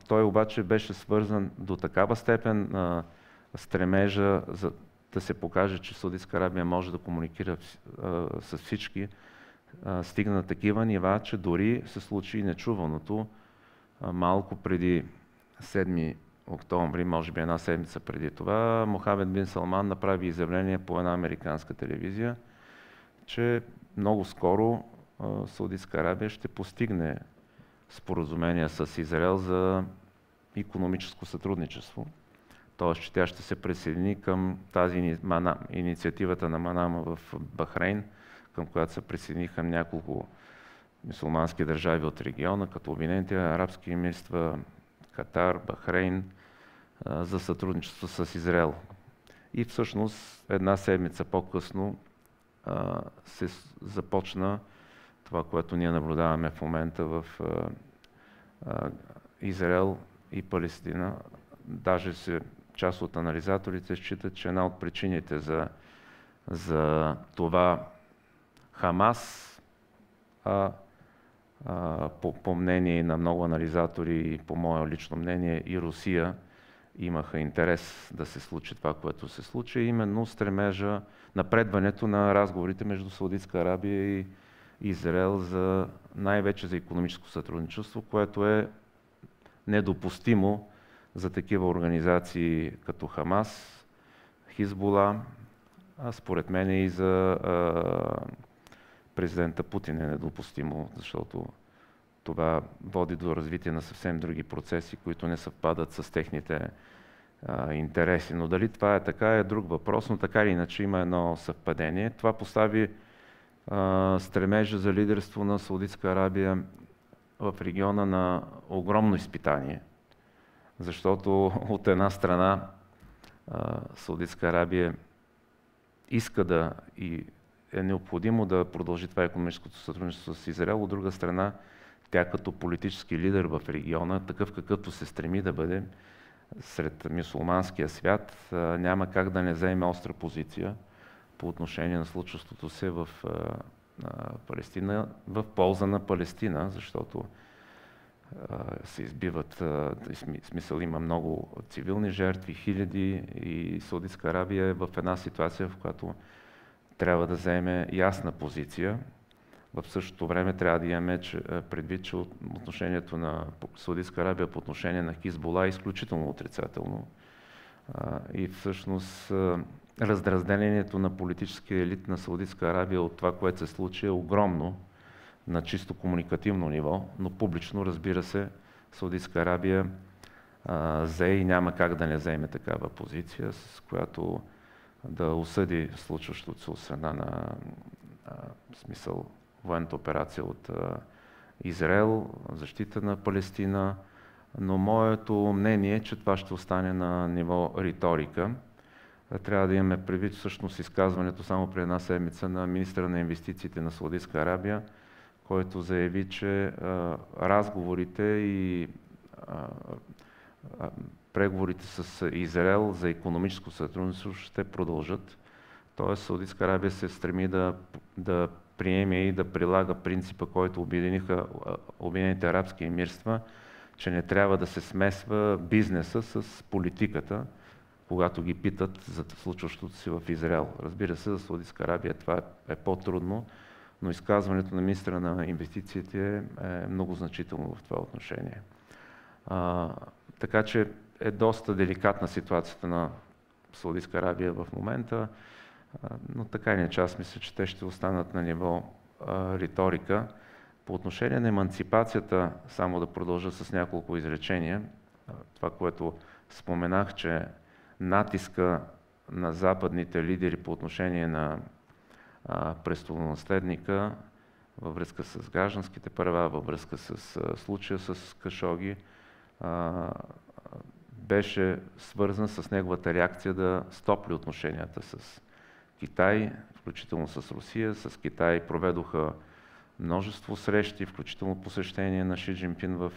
S2: той обаче беше свързан до такава степен стремежа за да се покаже, че Саудитска Арабия може да комуникира с всички, стигна на такива нива, че дори се случи нечуваното. Малко преди 7 октомври, може би една седмица преди това, Мохамед бин Салман направи изявление по една американска телевизия, че много скоро Саудитска Арабия ще постигне споразумение с Израел за икономическо сътрудничество. Т.е. че тя ще се присъедини към тази инициативата на Манама в Бахрейн, към която се присъединиха няколко мюсюлмански държави от региона, като Обединените арабски емирства, Катар, Бахрейн, за сътрудничество с Израел. И всъщност една седмица по-късно се започна това, което ние наблюдаваме в момента в Израел и Палестина. Даже част от анализаторите считат, че една от причините за това Хамас, по мнение на много анализатори и по мое лично мнение и Русия имаха интерес да се случи това, което се случи, именно стремежа, напредването на разговорите между Саудитска Арабия и Израел най-вече за икономическо сътрудничество, което е недопустимо за такива организации като Хамас, Хизбула, а според мен и за президента Путин е недопустимо, защото това води до развитие на съвсем други процеси, които не съвпадат с техните интереси. Но дали това е така, е друг въпрос, но така или иначе има едно съвпадение. Това постави стремежа за лидерство на Саудитска Арабия в региона на огромно изпитание, защото от една страна Саудитска Арабия иска и е необходимо да продължи това икономическото сътрудничество с Израел, от друга страна тя като политически лидер в региона, такъв какъвто се стреми да бъде сред мюсюлманския свят, няма как да не заеме остра позиция по отношение на случващото се в Палестина, в полза на Палестина, защото се избиват, в смисъл има много цивилни жертви, хиляди, и Саудитска Арабия е в една ситуация, в която трябва да заеме ясна позиция. В същото време трябва да имаме предвид, че отношението на Саудитска Арабия по отношение на Хизбула е изключително отрицателно. И всъщност разделението на политическия елит на Саудитска Арабия от това, което се случи, е огромно на чисто комуникативно ниво, но публично, разбира се, Саудитска Арабия взе и няма как да не заеме такава позиция, с която да осъди случващото се от страна на смисъл военната операция от Израел, защита на Палестина, но моето мнение е, че това ще остане на ниво риторика. Трябва да имаме предвид всъщност изказването само преди една седмица на министъра на инвестициите на Саудитска Арабия, който заяви, че разговорите и преговорите с Израел за икономическо сътрудничество ще продължат. Тоест Саудитска Арабия се стреми да приеме и да прилага принципа, който обединиха Обединените арабски емирства, че не трябва да се смесва бизнеса с политиката, когато ги питат за случващото се в Израел. Разбира се, за Саудитска Арабия това е по-трудно, но изказването на министра на инвестициите е много значително в това отношение. Така че е доста деликатна ситуацията на Саудитска Арабия в момента, но така и иначе аз мисля, че те ще останат на ниво риторика. По отношение на еманципацията, само да продължа с няколко изречения, това, което споменах, че натиска на западните лидери по отношение на престолонаследника във връзка с гражданските права, във връзка с случая с Кашоги, беше свързан с неговата реакция да стопли отношенията с Китай, включително с Русия. С Китай проведоха множество срещи, включително посещение на Ши Джинпин в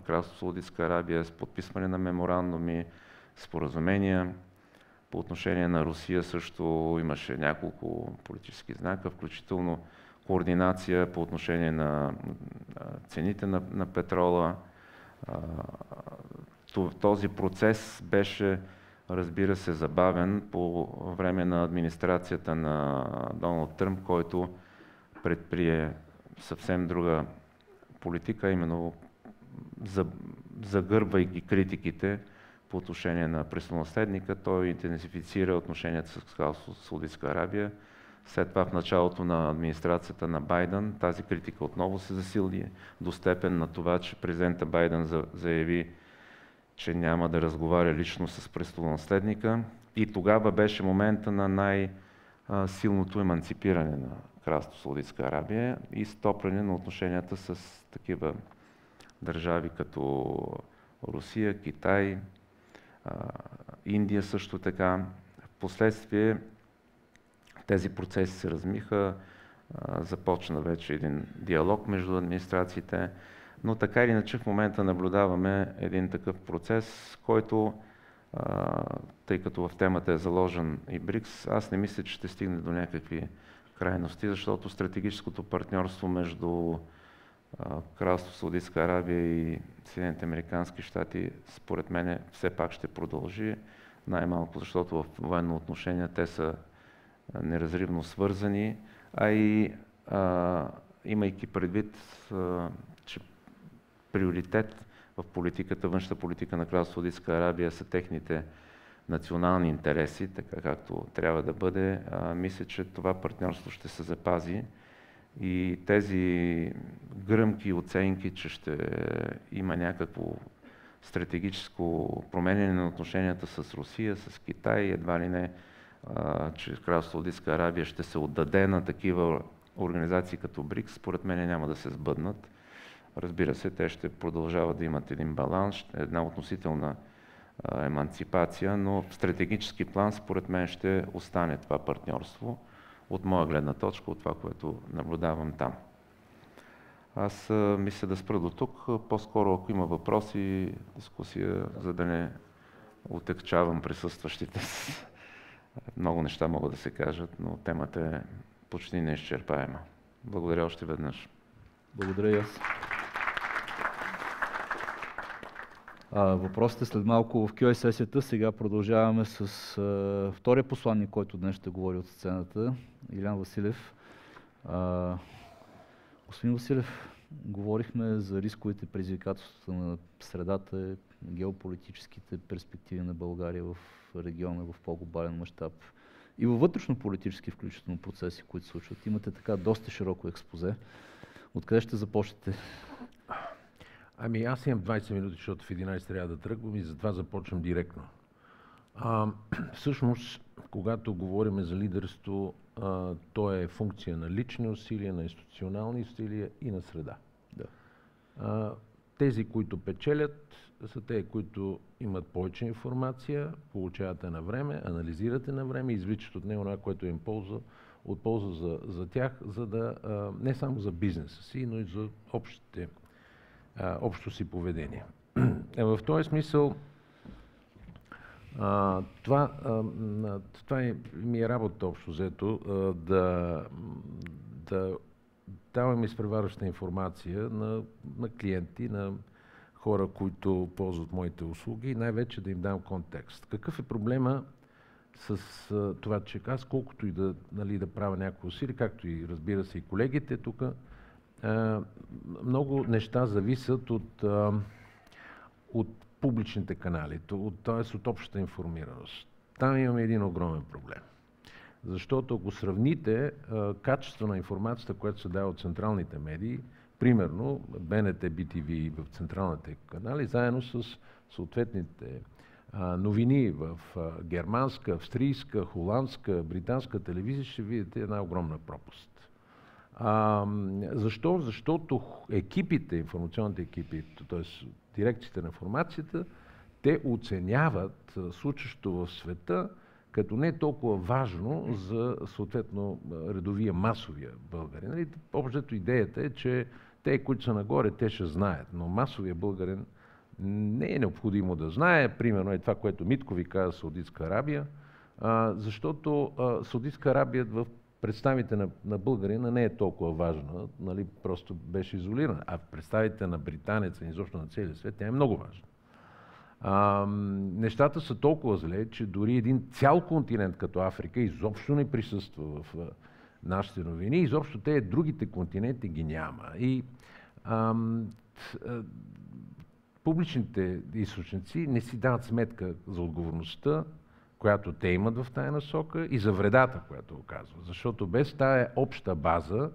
S2: Кралство Саудитска Арабия, с подписване на меморандуми, споразумения. По отношение на Русия също имаше няколко политически знака, включително координация по отношение на цените на петрола. Този процес беше, разбира се, забавен по време на администрацията на Доналд Тръмп, който предприе съвсем друга политика, именно загърбвайки критиките по отношение на престолонаследника. Той интенсифицира отношенията с Кралство Саудитска Арабия. След това в началото на администрацията на Байден тази критика отново се засили до степен на това, че президента Байден заяви, че няма да разговаря лично с престолонаследника. И тогава беше момента на най-силното еманципиране на Кралство Саудитска Арабия и стопляне на отношенията с такива държави като Русия, Китай, Индия също така. Впоследствие тези процеси се размиха, започна вече един диалог между администрациите, но така или иначе в момента наблюдаваме един такъв процес, който, тъй като в темата е заложен и БРИКС, аз не мисля, че ще стигне до някакви крайности, защото стратегическото партньорство между Кралство Саудитска Арабия и Съединените американски щати, според мен, все пак ще продължи, най-малко защото в военно отношение те са неразривно свързани, а и имайки предвид, че приоритет в политиката, външната политика на Кралство Саудитска Арабия са техните национални интереси, така както трябва да бъде, мисля, че това партньорство ще се запази и тези гръмки оценки, че ще има някакво стратегическо променяне на отношенията с Русия, с Китай, едва ли не, че Кралство Саудитска Арабия ще се отдаде на такива организации като БРИКС, според мен няма да се сбъднат. Разбира се, те ще продължават да имат един баланс, една относителна еманципация, но в стратегически план, според мен, ще остане това партньорство от моя гледна точка, от това, което наблюдавам там. Аз мисля да спра до тук. По-скоро, ако има въпроси, дискусия, за да не отекчавам присъстващите. Много неща могат да се кажат, но темата е почти неизчерпаема. Благодаря още веднъж.
S1: Благодаря и аз. Въпросите след малко в QA сесията. Сега продължаваме с втория посланник, който днес ще говори от сцената, Илян Василев. Господин Василев, говорихме за рисковите предизвикателства на средата, геополитическите перспективи на България в региона в по-глобален мащаб и във вътрешно-политически включително процеси, които се случват. Имате така доста широко експозе. Откъде ще започнете?
S4: Ами аз имам 20 минути, защото в 11 трябва да тръгвам и затова започвам директно. Всъщност, когато говорим за лидерство, то е функция на лични усилия, на институционални усилия и на среда. Да. Тези, които печелят, са те, които имат повече информация, получавате на време, анализирате на време, извличат от него това, което им от полза за тях, за да не само за бизнеса си, но и за общо си поведение. В този смисъл това ми е работа общо взето, да давам изпреварваща информация на клиенти, на хора, които ползват моите услуги и най-вече да им дам контекст. Какъв е проблема с това, че аз колкото и да правя някакво усилие, както и разбира се и колегите тук, много неща зависят от публичните канали, т.е. от общата информираност. Там имаме един огромен проблем. Защото ако сравните качество на информацията, която се дава от централните медии, примерно БНТ, BTV в централните канали, заедно с съответните новини в германска, австрийска, холандска, британска телевизия, ще видите една огромна пропаст. Защо? Защото екипите, информационните екипи, т.е. дирекциите на информацията, те оценяват случващото в света като не е толкова важно за съответно редовия, масовия българин. Нали? Общото идеята е, че те, които са нагоре, те ще знаят, но масовия българин не е необходимо да знае. Примерно е това, което Митко ви каза Саудитска Арабия, защото Саудитска Арабия в представите на българина не е толкова важна, нали, просто беше изолирана, а в представите на британеца и изобщо на целия свет тя е много важна. Нещата са толкова зле, че дори един цял континент като Африка изобщо не присъства в нашите новини, изобщо те другите континенти ги няма. И публичните източници не си дават сметка за отговорността, която те имат в тая насока и за вредата, която оказва. Защото без тая обща база,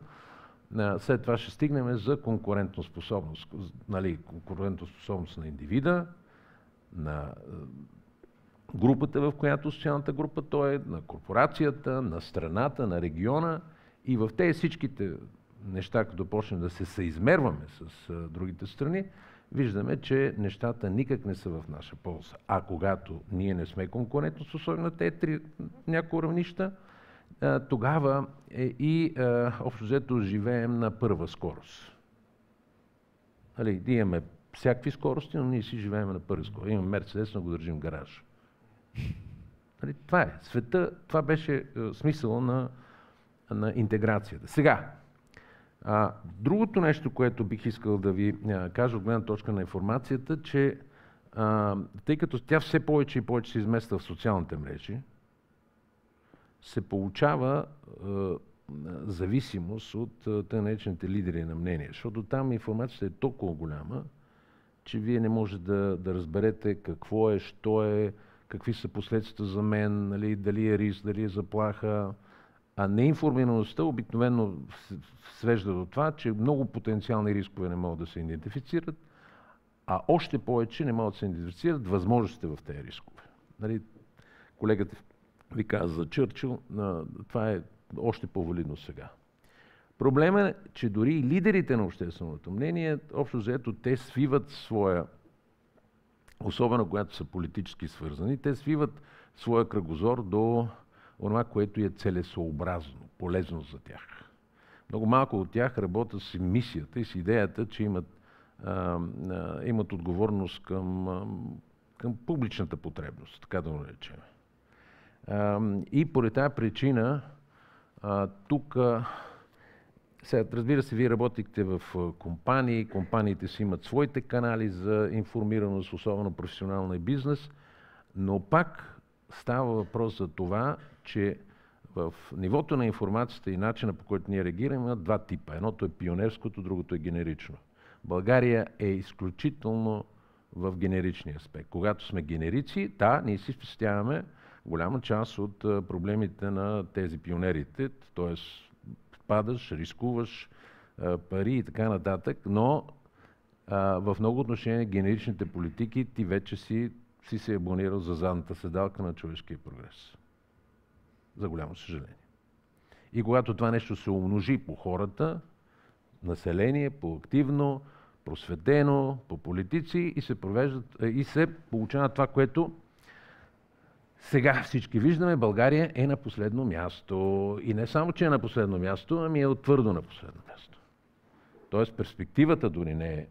S4: след това ще стигнем за конкурентоспособност. Нали, конкурентоспособност на индивида, на групата, в която социалната група той е, на корпорацията, на страната, на региона и в тези всичките неща, като почнем да се съизмерваме с другите страни, виждаме, че нещата никак не са в наша полза. А когато ние не сме конкурентоспособни на тези няколко равнища, тогава общо взето живеем на първа скорост. Нали, имаме всякакви скорости, но ние си живеем на първа скорост. Имаме Мерцедес, но го държим в гараж. Нали, това е. Света, това беше смисъла на интеграцията. Сега, другото нещо, което бих искал да ви кажа от гледна точка на информацията, че тъй като тя все повече и повече се измества в социалните мрежи, се получава зависимост от тъй наречените лидери на мнение, защото там информацията е толкова голяма, че вие не може да разберете какво е, що е, какви са последствията за мен, нали, дали е риск, дали е заплаха. А неинформираността обикновено свежда до това, че много потенциални рискове не могат да се идентифицират, а още повече не могат да се идентифицират възможностите в тези рискове. Нали, колегата ви каза за Чърчил, това е още по-валидно сега. Проблемът е, че дори и лидерите на общественото мнение, общо взето, те свиват своя, особено когато са политически свързани, те свиват своя кръгозор до онова, което е целесообразно, полезно за тях. Много малко от тях работят с мисията и с идеята, че имат отговорност към публичната потребност, така да го наречем. И поради тази причина тук, сега, разбира се, вие работихте в компании, компаниите си имат своите канали за информираност, особено професионална и бизнес, но пак става въпрос за това, че в нивото на информацията и начина, по който ние реагираме, има два типа. Едното е пионерското, другото е генерично. България е изключително в генеричния аспект. Когато сме генерици, да, ние си спестяваме голяма част от проблемите на тези пионерите, т.е. падаш, рискуваш пари и така нататък, но в много отношения генеричните политики ти вече си се абонирал за задната седалка на човешкия прогрес. За голямо съжаление. И когато това нещо се умножи по хората, население, по-активно, просветено, по политици и се получава това, което сега всички виждаме, България е на последно място. И не само, че е на последно място, ами е твърдо на последно място. Тоест перспективата дори не е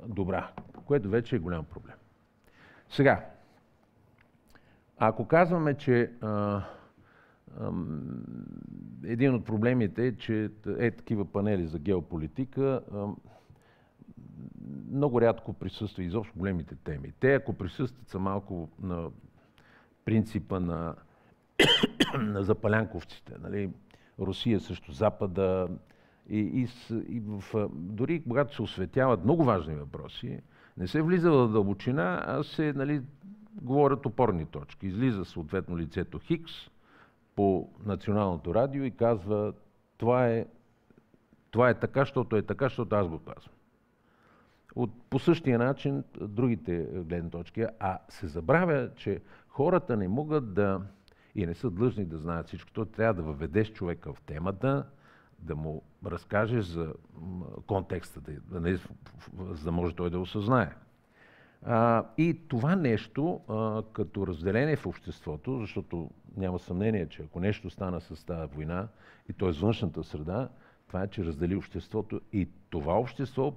S4: добра, което вече е голям проблем. Сега, ако казваме, че един от проблемите е, че такива панели за геополитика много рядко присъства изобщо големите теми. Те, ако присъстват, са малко на принципа на запалянковците. Нали? Русия срещу Запада. Дори когато се осветяват много важни въпроси, не се влиза в дълбочина, а се говорят опорни точки. Излиза съответно лицето Хикс по националното радио и казва това е така, защото е така, защото аз го казвам. По същия начин другите гледни точки, а се забравя, че хората не могат и не са длъжни да знаят всичко. То трябва да въведеш човека в темата, да му разкажеш за контекста, за да може той да осъзнае. И това нещо, като разделение в обществото, защото няма съмнение, че ако нещо стана с тази война, и то е външната среда, това е, че раздели обществото и това общество,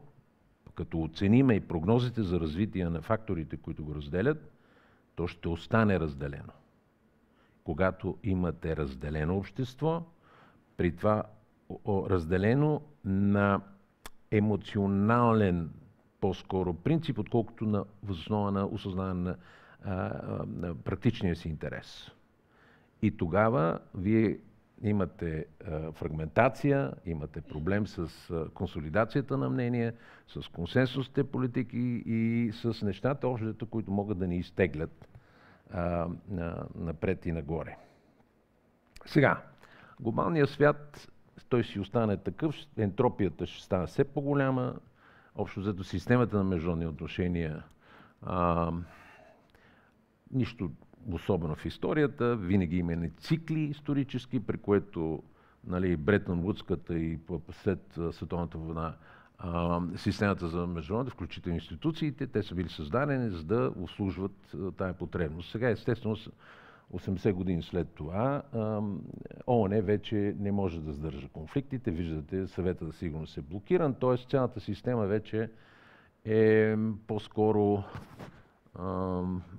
S4: като оцениме и прогнозите за развитие на факторите, които го разделят, то ще остане разделено. Когато имате разделено общество, при това разделено на емоционален по-скоро принцип, отколкото на възоснова на осъзнаване на практичния си интерес. И тогава вие имате фрагментация, имате проблем с консолидацията на мнения, с консенсусните политики и с нещата, общото, които могат да ни изтеглят напред и нагоре. Сега, глобалният свят, той си остане такъв, ентропията ще стане все по-голяма, общо взето системата на международни отношения, нищо особено в историята, винаги има цикли исторически, при което Бретън Вудската и след Световната война системата за международни, включително институциите, те са били създадени, за да обслужват тая потребност. Сега, естествено, 80 години след това, ООН вече не може да сдържа конфликтите. Виждате, Съвета за сигурност е блокиран, т.е. цялата система вече е по-скоро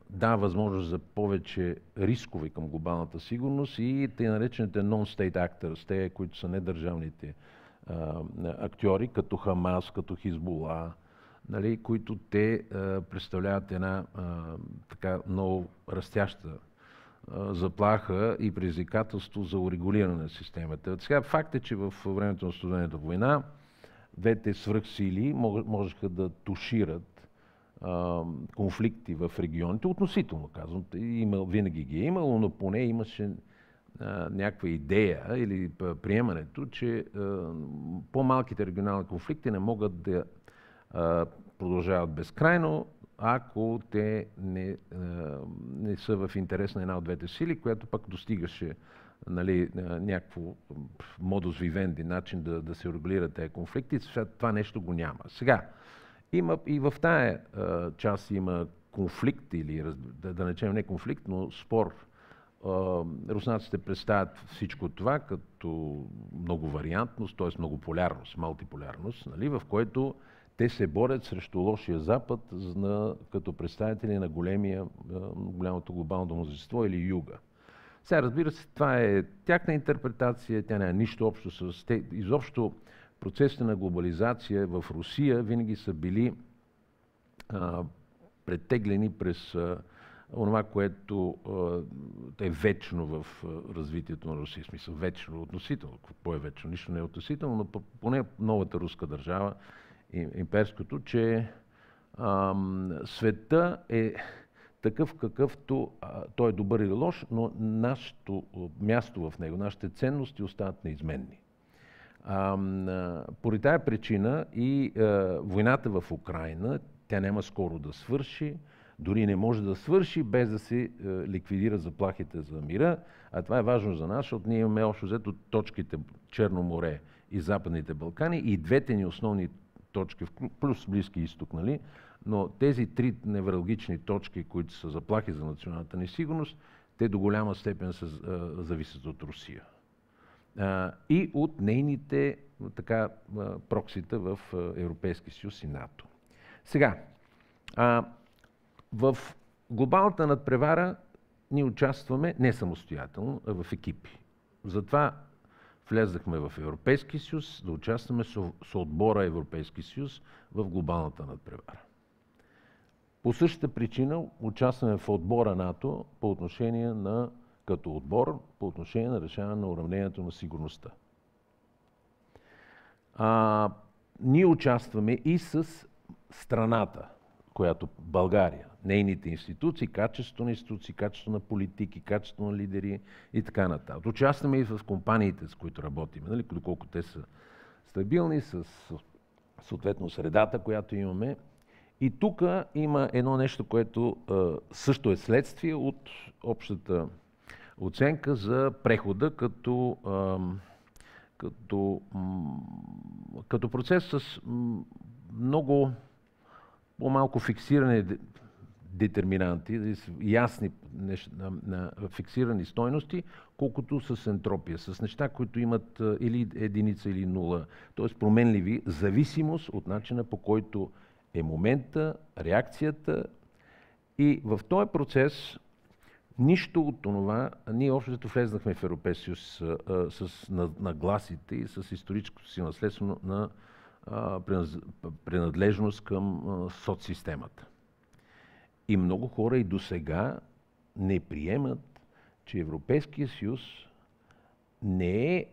S4: дава възможност за повече рискове към глобалната сигурност и тъй наречените non-state actors, те, които са недържавните актьори, като Хамас, като Хизбула, нали, които те представляват една така много растяща заплаха и предизвикателство за урегулиране на системата. Сега факт е, че в времето на студената война двете свръхсили можеха да тушират конфликти в регионите, относително казвам, винаги ги е имало, но поне имаше някаква идея или приемането, че по-малките регионални конфликти не могат да продължават безкрайно, ако те не са в интерес на една от двете сили, която пък достигаше, нали, някакво модус вивенди, начин да се регулират тези конфликти. Това нещо го няма. Сега, има и в тая част има конфликт, или да наречем не конфликт, но спор. Руснаците представят всичко това като многовариантност, т.е. многополярност, мултиполярност, нали, в което те се борят срещу лошия Запад като представители на голямото глобално мнозинство или Юга. Сега, разбира се, това е тяхна интерпретация, тя няма нищо общо с... Изобщо процесите на глобализация в Русия винаги са били претеглени през онова, което е вечно в развитието на Русия. В смисъл вечно, относително. Какво е вечно? Нищо не е относително, но поне новата руска държава, имперското, че света е такъв какъвто той е добър или лош, но нашето място в него, нашите ценности остават неизменни. Поради тая причина и войната в Украйна, тя няма скоро да свърши, дори не може да свърши без да се ликвидира заплахите за мира, а това е важно за нас, защото ние имаме общо взето точките Черно море и Западните Балкани и двете ни основни точки, плюс Близки изток, нали? Но тези три невралгични точки, които са заплахи за националната ни сигурност, те до голяма степен зависят от Русия. И от нейните проксита в Европейски съюз и НАТО. Сега, в глобалната надпревара ние участваме не самостоятелно, а в екипи. Затова влезахме в Европейски съюз, да участваме с отбора Европейски съюз в глобалната надпревара. По същата причина участваме в отбора НАТО по отношение на, като отбор, по отношение на решаване на уравнението на сигурността. Ние участваме и с страната, която България, нейните институции, качеството на институции, качеството на политики, качеството на лидери и така нататък. Участваме и в компаниите, с които работим, нали, доколко те са стабилни, с съответно средата, която имаме. И тук има едно нещо, което също е следствие от общата оценка за прехода като процес с много по-малко фиксирани детерминанти, ясни фиксирани стойности, колкото с ентропия, с неща, които имат или единица или нула, т.е. променливи, зависимост от начина, по който е момента, реакцията. И в този процес нищо от това, ние общото влезнахме в Европейския съюз с нагласите и с историческото си наследство на принадлежност към соцсистемата. И много хора и досега не приемат, че Европейския съюз не е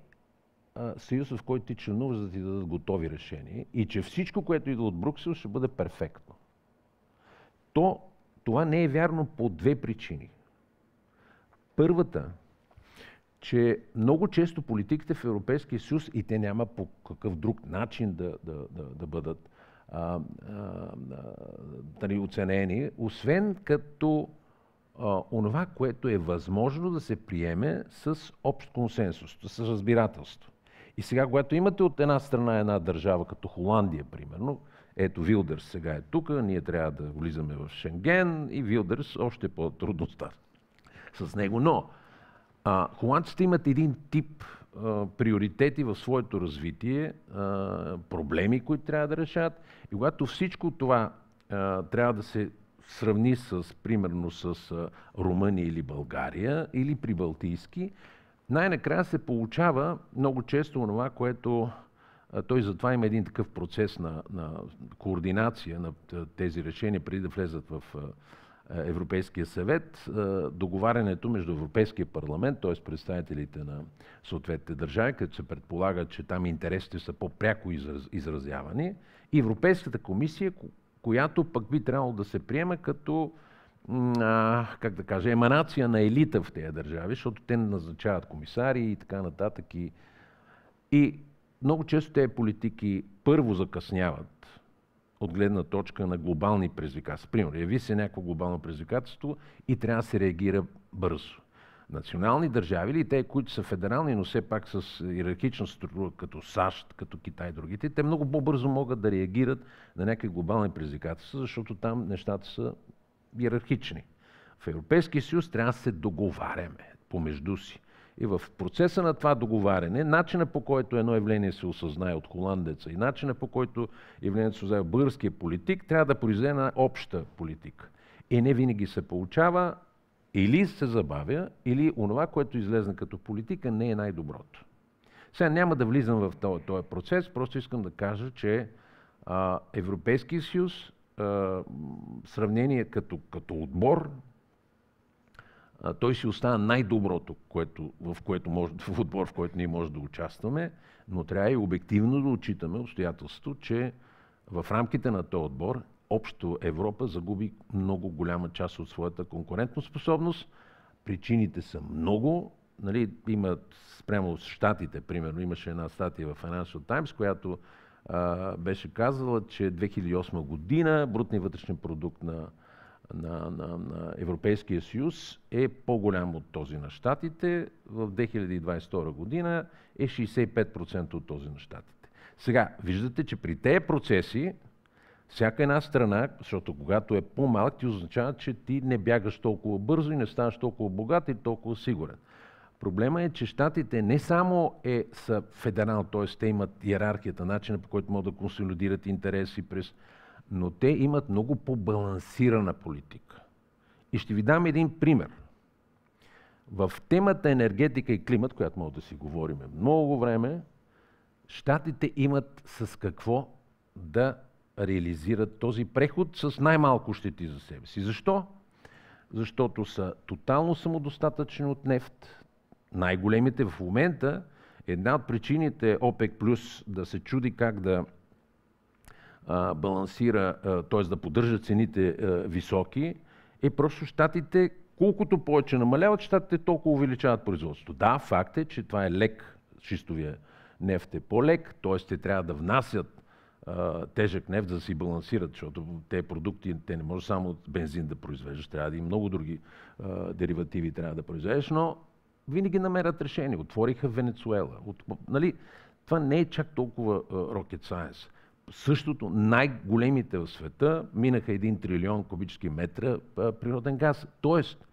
S4: съюз, в който ти членуваш, за да ти дадат готови решения и че всичко, което идва от Брюксел, ще бъде перфектно. Това не е вярно по две причини. Първата, че много често политиките в Европейския съюз, и те няма по какъв друг начин да бъдат оценени, освен като онова, което е възможно да се приеме с общ консенсус, с разбирателство. И сега, когато имате от една страна една държава, като Холандия, примерно, ето Вилдърс сега е тук, ние трябва да влизаме в Шенген и Вилдърс още по-трудно става с него. Но холандците имат един тип приоритети в своето развитие, проблеми, които трябва да решат. И когато всичко това трябва да се сравни примерно с Румъния или България, или прибалтийски, най-накрая се получава много често това, което той затова има един такъв процес на координация на тези решения преди да влезат в Европейския съвет, договарянето между Европейския парламент, т.е. представителите на съответните държави, като се предполага, че там интересите са по-пряко изразявани, и Европейската комисия, която пък би трябвало да се приема като как да кажа, еманация на елита в тези държави, защото те назначават комисари и така нататък. И много често тези политики първо закъсняват от гледна точка на глобални предизвикателства. Примерно, яви се някакво глобално предизвикателство и трябва да се реагира бързо. Национални държави или те, които са федерални, но все пак с иерархична структура, като САЩ, като Китай и другите, те много по-бързо могат да реагират на някакви глобални предизвикателства, защото там нещата са иерархични. В Европейския съюз трябва да се договаряме помежду си. И в процеса на това договаряне, начина по който едно явление се осъзнае от холандеца и начина по който явлението се осъзнае от българския политик, трябва да произведе една обща политика. И не винаги се получава, или се забавя, или онова, което излезне като политика, не е най-доброто. Сега няма да влизам в този процес, просто искам да кажа, че Европейския съюз, сравнение като отбор, той си остава най-доброто, в отбор, в който ние можем да участваме, но трябва и обективно да отчитаме обстоятелството, че в рамките на този отбор общо Европа загуби много голяма част от своята конкурентоспособност. Причините са много. Нали, имат спрямо Щатите, примерно, имаше една статия в Financial Times, която беше казала, че 2008 година брутният вътрешен продукт на Европейския съюз е по-голям от този на Щатите. В 2022 година е 65% от този на Щатите. Сега, виждате, че при тези процеси всяка една страна, защото когато е по-малък, ти означава, че ти не бягаш толкова бързо и не ставаш толкова богат и толкова сигурен. Проблема е, че Щатите не само са федерал, т.е. те имат иерархията, начина по който могат да консолидират интереси но те имат много по-балансирана политика. И ще ви дам един пример. В темата енергетика и климат, която може да си говорим много време, Щатите имат с какво да реализират този преход с най-малко щети за себе си. Защо? Защото са тотално самодостатъчни от нефт. Най-големите в момента, една от причините ОПЕК плюс да се чуди как да балансира, т.е. да поддържа цените високи, е просто Щатите, колкото повече намаляват, Щатите толкова увеличават производството. Да, факт е, че това е лек, чистовия нефт е по-лек, т.е. те трябва да внасят тежък нефт, за да си балансират, защото тези продукти, те не може само от бензин да произвеждаш, трябва да има много други деривативи трябва да произвеждаш, но винаги намерят решение. Отвориха Венецуела. Нали, това не е чак толкова rocket science. Същото, най-големите в света минаха 1 трилион кубически метра природен газ. Тоест,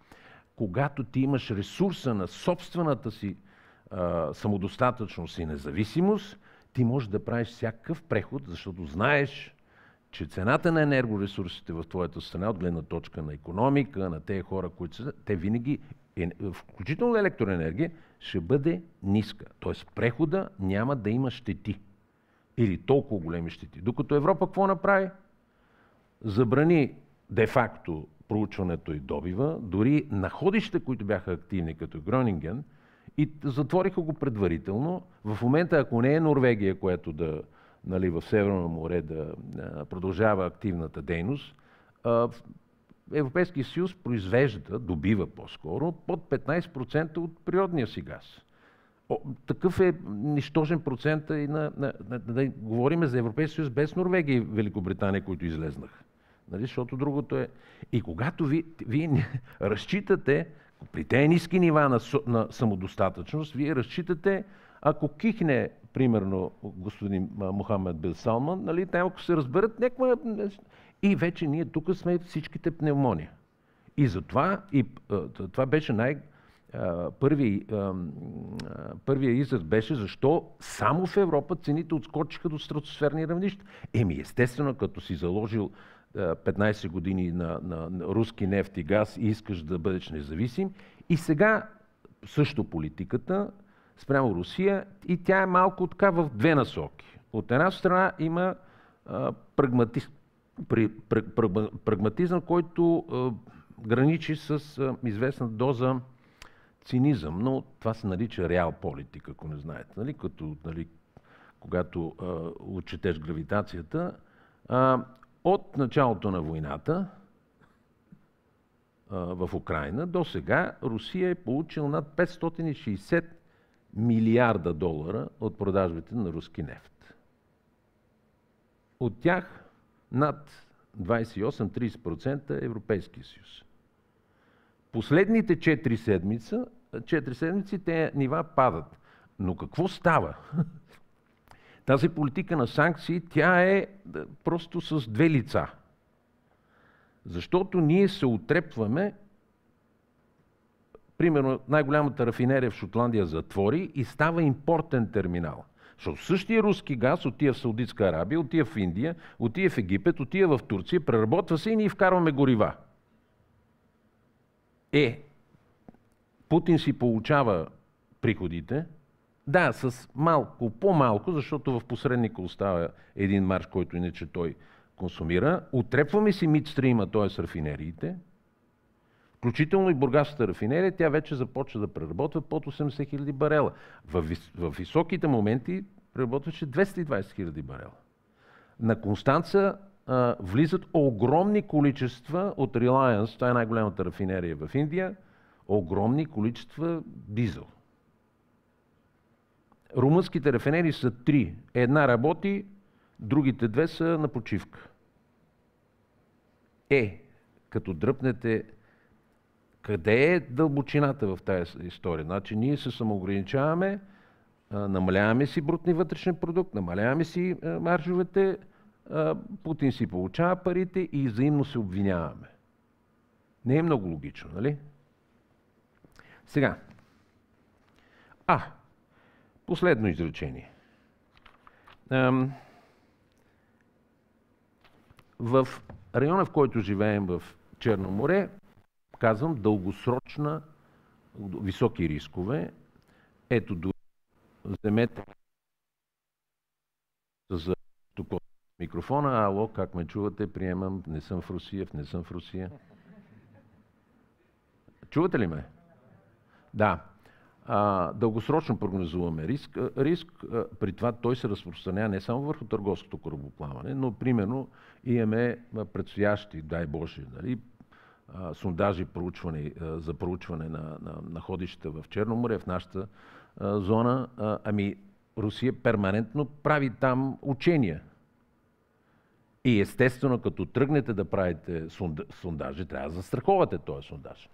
S4: когато ти имаш ресурса на собствената си самодостатъчност и независимост, ти можеш да правиш всякакъв преход, защото знаеш, че цената на енергоресурсите в твоята страна, от гледна точка на икономика, на тези хора, които са, те винаги, включително електроенергия, ще бъде ниска. Тоест, прехода няма да има щети. Или толкова големи щети. Докато Европа какво направи? Забрани де-факто проучването и добива, дори находища, които бяха активни, като Гронинген, и затвориха го предварително. В момента, ако не е Норвегия, което да, нали, в Северно море да продължава активната дейност, Европейския съюз произвежда, добива по-скоро, под 15% от природния си газ. Такъв е нищожен процент и да говорим за Европейския съюз без Норвегия и Великобритания, които излезнаха. Нали? Защото другото е... И когато вие разчитате При тези ниски нива на самодостатъчност, вие разчитате, ако кихне, примерно, господин Мохамед бен Салман, нали, там ако се разберат, и вече ние тук сме всичките пневмония. И затова, това беше първият израз беше, защо само в Европа цените отскочиха до стратосферни равнища. Естествено, като си заложил 15 години на руски нефт и газ и искаш да бъдеш независим. И сега също политиката спрямо Русия, и тя е малко така в две насоки. От една страна има прагматизъм, който граничи с известна доза цинизъм, но това се нарича реал политика, ако не знаете. Нали? Когато отчетеш гравитацията, от началото на войната в Украйна до сега Русия е получил над 560 милиарда долара от продажбите на руски нефт. От тях над 28-30% е Европейския съюз. Последните 4 седмици те нива падат. Но какво става? Тази политика на санкции, тя е просто с две лица. Защото ние се утрепваме, примерно най-голямата рафинерия в Шотландия затвори и става импортен терминал. Защото същия руски газ отива в Саудитска Арабия, отива в Индия, отива в Египет, отива в Турция, преработва се и ние вкарваме горива. Путин си получава приходите, да, с малко, по-малко, защото в посредника остава един марж, който иначе той консумира. Утрепваме си мидстрима, т.е. рафинериите, включително и бургаската рафинерия, тя вече започва да преработва под 80 хиляди барела. В високите моменти преработваше 220 хиляди барела. На Констанца влизат огромни количества от Reliance, това е най-голямата рафинерия в Индия, огромни количества дизел. Румънските рафинерии са 3. Една работи, другите 2 са на почивка. Като дръпнете, къде е дълбочината в тази история? Значи ние се самоограничаваме, намаляваме си брутния вътрешен продукт, намаляваме си маржовете, Путин си получава парите и взаимно се обвиняваме. Не е много логично, нали? Сега. Последно изречение. В района, в който живеем в Черно море, казвам дългосрочна, високи рискове. Ето, вземете за микрофона. Ало, как ме чувате? Приемам, не съм в Русия. Чувате ли ме? Да. Дългосрочно прогнозуваме риск. При това той се разпространява не само върху търговското корабоплаване, но примерно имаме предстоящи, дай Боже, нали, сондажи за проучване на находищата в Черно море, в нашата зона. Русия перманентно прави там учения. И естествено, като тръгнете да правите сондажи, трябва да застраховате този сондаж.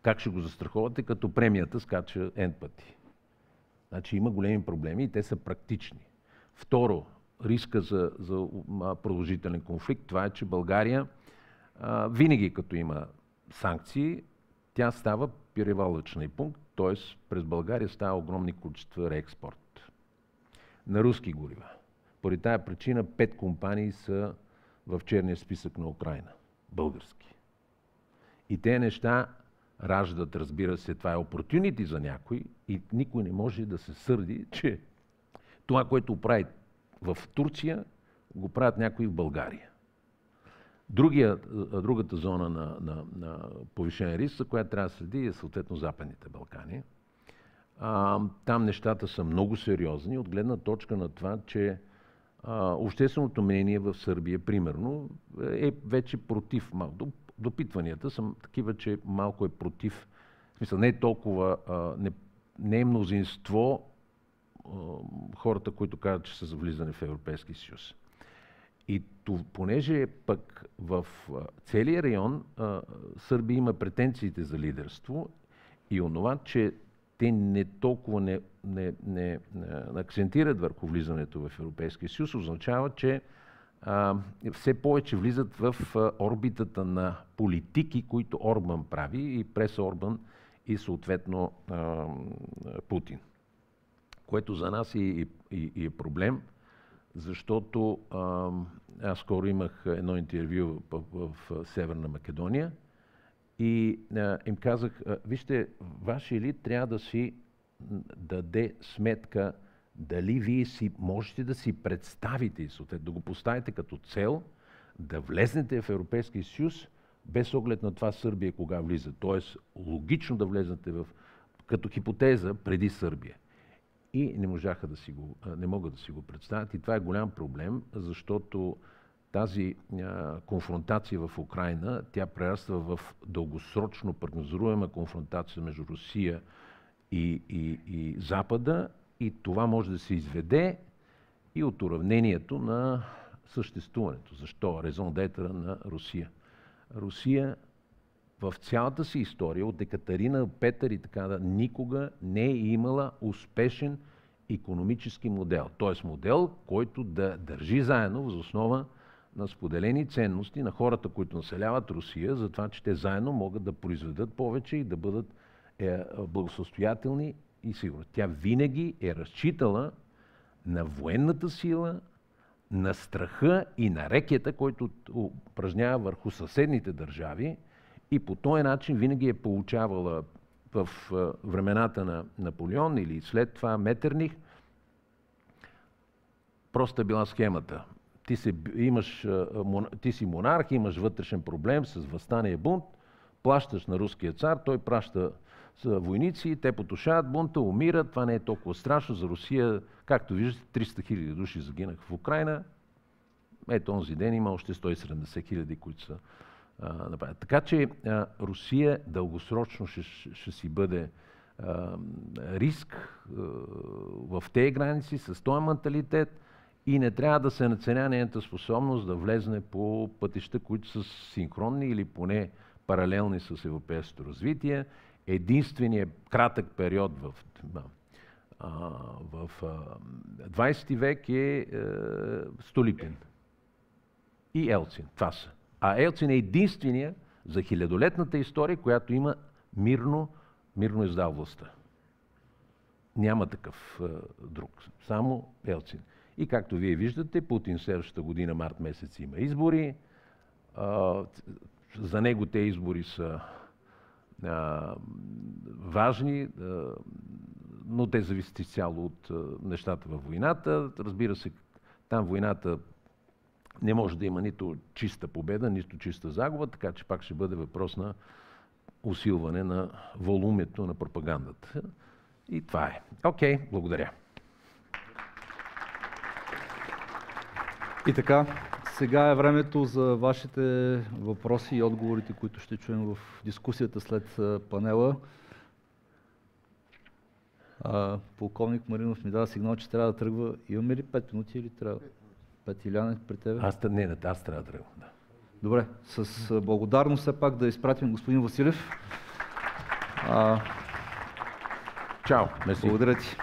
S4: Как ще го застраховате, като премията скача N пъти? Значи има големи проблеми и те са практични. Второ, риска за продължителен конфликт, това е, че България винаги като има санкции, тя става перевалъчен пункт, т.е. през България става огромни количества реекспорт на руски горива. Поради тая причина 5 компании са в черния списък на Украйна, български. И те неща раждат, разбира се, това е opportunity за някой и никой не може да се сърди, че това, което прави в Турция, го правят някои в България. Другата зона на повишен риск, за която трябва да следи, е съответно Западните Балкани. Там нещата са много сериозни от гледна точка на това, че общественото мнение в Сърбия, примерно, е вече против. Допитванията са такива, че малко е против. В смисъл, не е толкова, не е мнозинство хората, които казват, че са за влизане в Европейския съюз. И понеже пък в целия район Сърбия има претенциите за лидерство и онова, че те не толкова не акцентират върху влизането в Европейския съюз, означава, че все повече влизат в орбитата на политики, които Орбан прави и през Орбан и съответно Путин. Което за нас е проблем, защото аз скоро имах едно интервю в Северна Македония и им казах, вижте, вашия елит трябва да си даде сметка дали вие можете да си представите, да го поставите като цел, да влезнете в Европейския съюз, без оглед на това Сърбия кога влиза. Тоест, логично да влезнете като хипотеза преди Сърбия. И не могат да си го представят. И това е голям проблем, защото тази конфронтация в Украйна, тя прераства в дългосрочно прогнозируема конфронтация между Русия и Запада, и това може да се изведе и от уравнението на съществуването. Защо? Резон детера на Русия. Русия в цялата си история, от Екатерина, Петър и така, никога не е имала успешен икономически модел. Тоест модел, който да държи заедно въз основа на споделени ценности на хората, които населяват Русия, за това, че те заедно могат да произведат повече и да бъдат благосъстоятелни и сигурни. Тя винаги е разчитала на военната сила, на страха и на рекета, който упражнява върху съседните държави, и по този начин винаги е получавала в времената на Наполеон или след това Метерних. Просто е била схемата. Ти си монарх, имаш вътрешен проблем с въстание бунт, плащаш на руския цар, той праща войници, те потушават бунта, умират, това не е толкова страшно за Русия. Както виждате, 300 000 души загинах в Украйна. Ето онзи ден има още 170 000, които са направят. Така че Русия дългосрочно ще си бъде риск в тези граници, с този менталитет, и не трябва да се надценя нейната способност да влезне по пътища, които са синхронни или поне паралелни с европейското развитие. Единственият кратък период в 20 век е Столипин и Елцин. Това са. А Елцин е единствения за хилядолетната история, която има мирно издал властта. Няма такъв друг. Само Елцин. И както вие виждате, Путин следващата година, март месец, има избори. За него те избори са важни, но те зависят изцяло от нещата във войната. Разбира се, там войната не може да има нито чиста победа, нито чиста загуба, така че пак ще бъде въпрос на усилване на волумето на пропагандата. И това е. Окей, благодаря.
S1: И така, сега е времето за вашите въпроси и отговорите, които ще чуем в дискусията след панела. Полковник Маринов ми дава сигнал, че трябва да тръгва. Имаме ли 5 минути или трябва? 5, Иляне, при тебе?
S4: Аз трябва да тръгвам. Да.
S1: Добре, с благодарност все пак да изпратим господин Василев.
S4: Чао.
S1: Благодаря ти.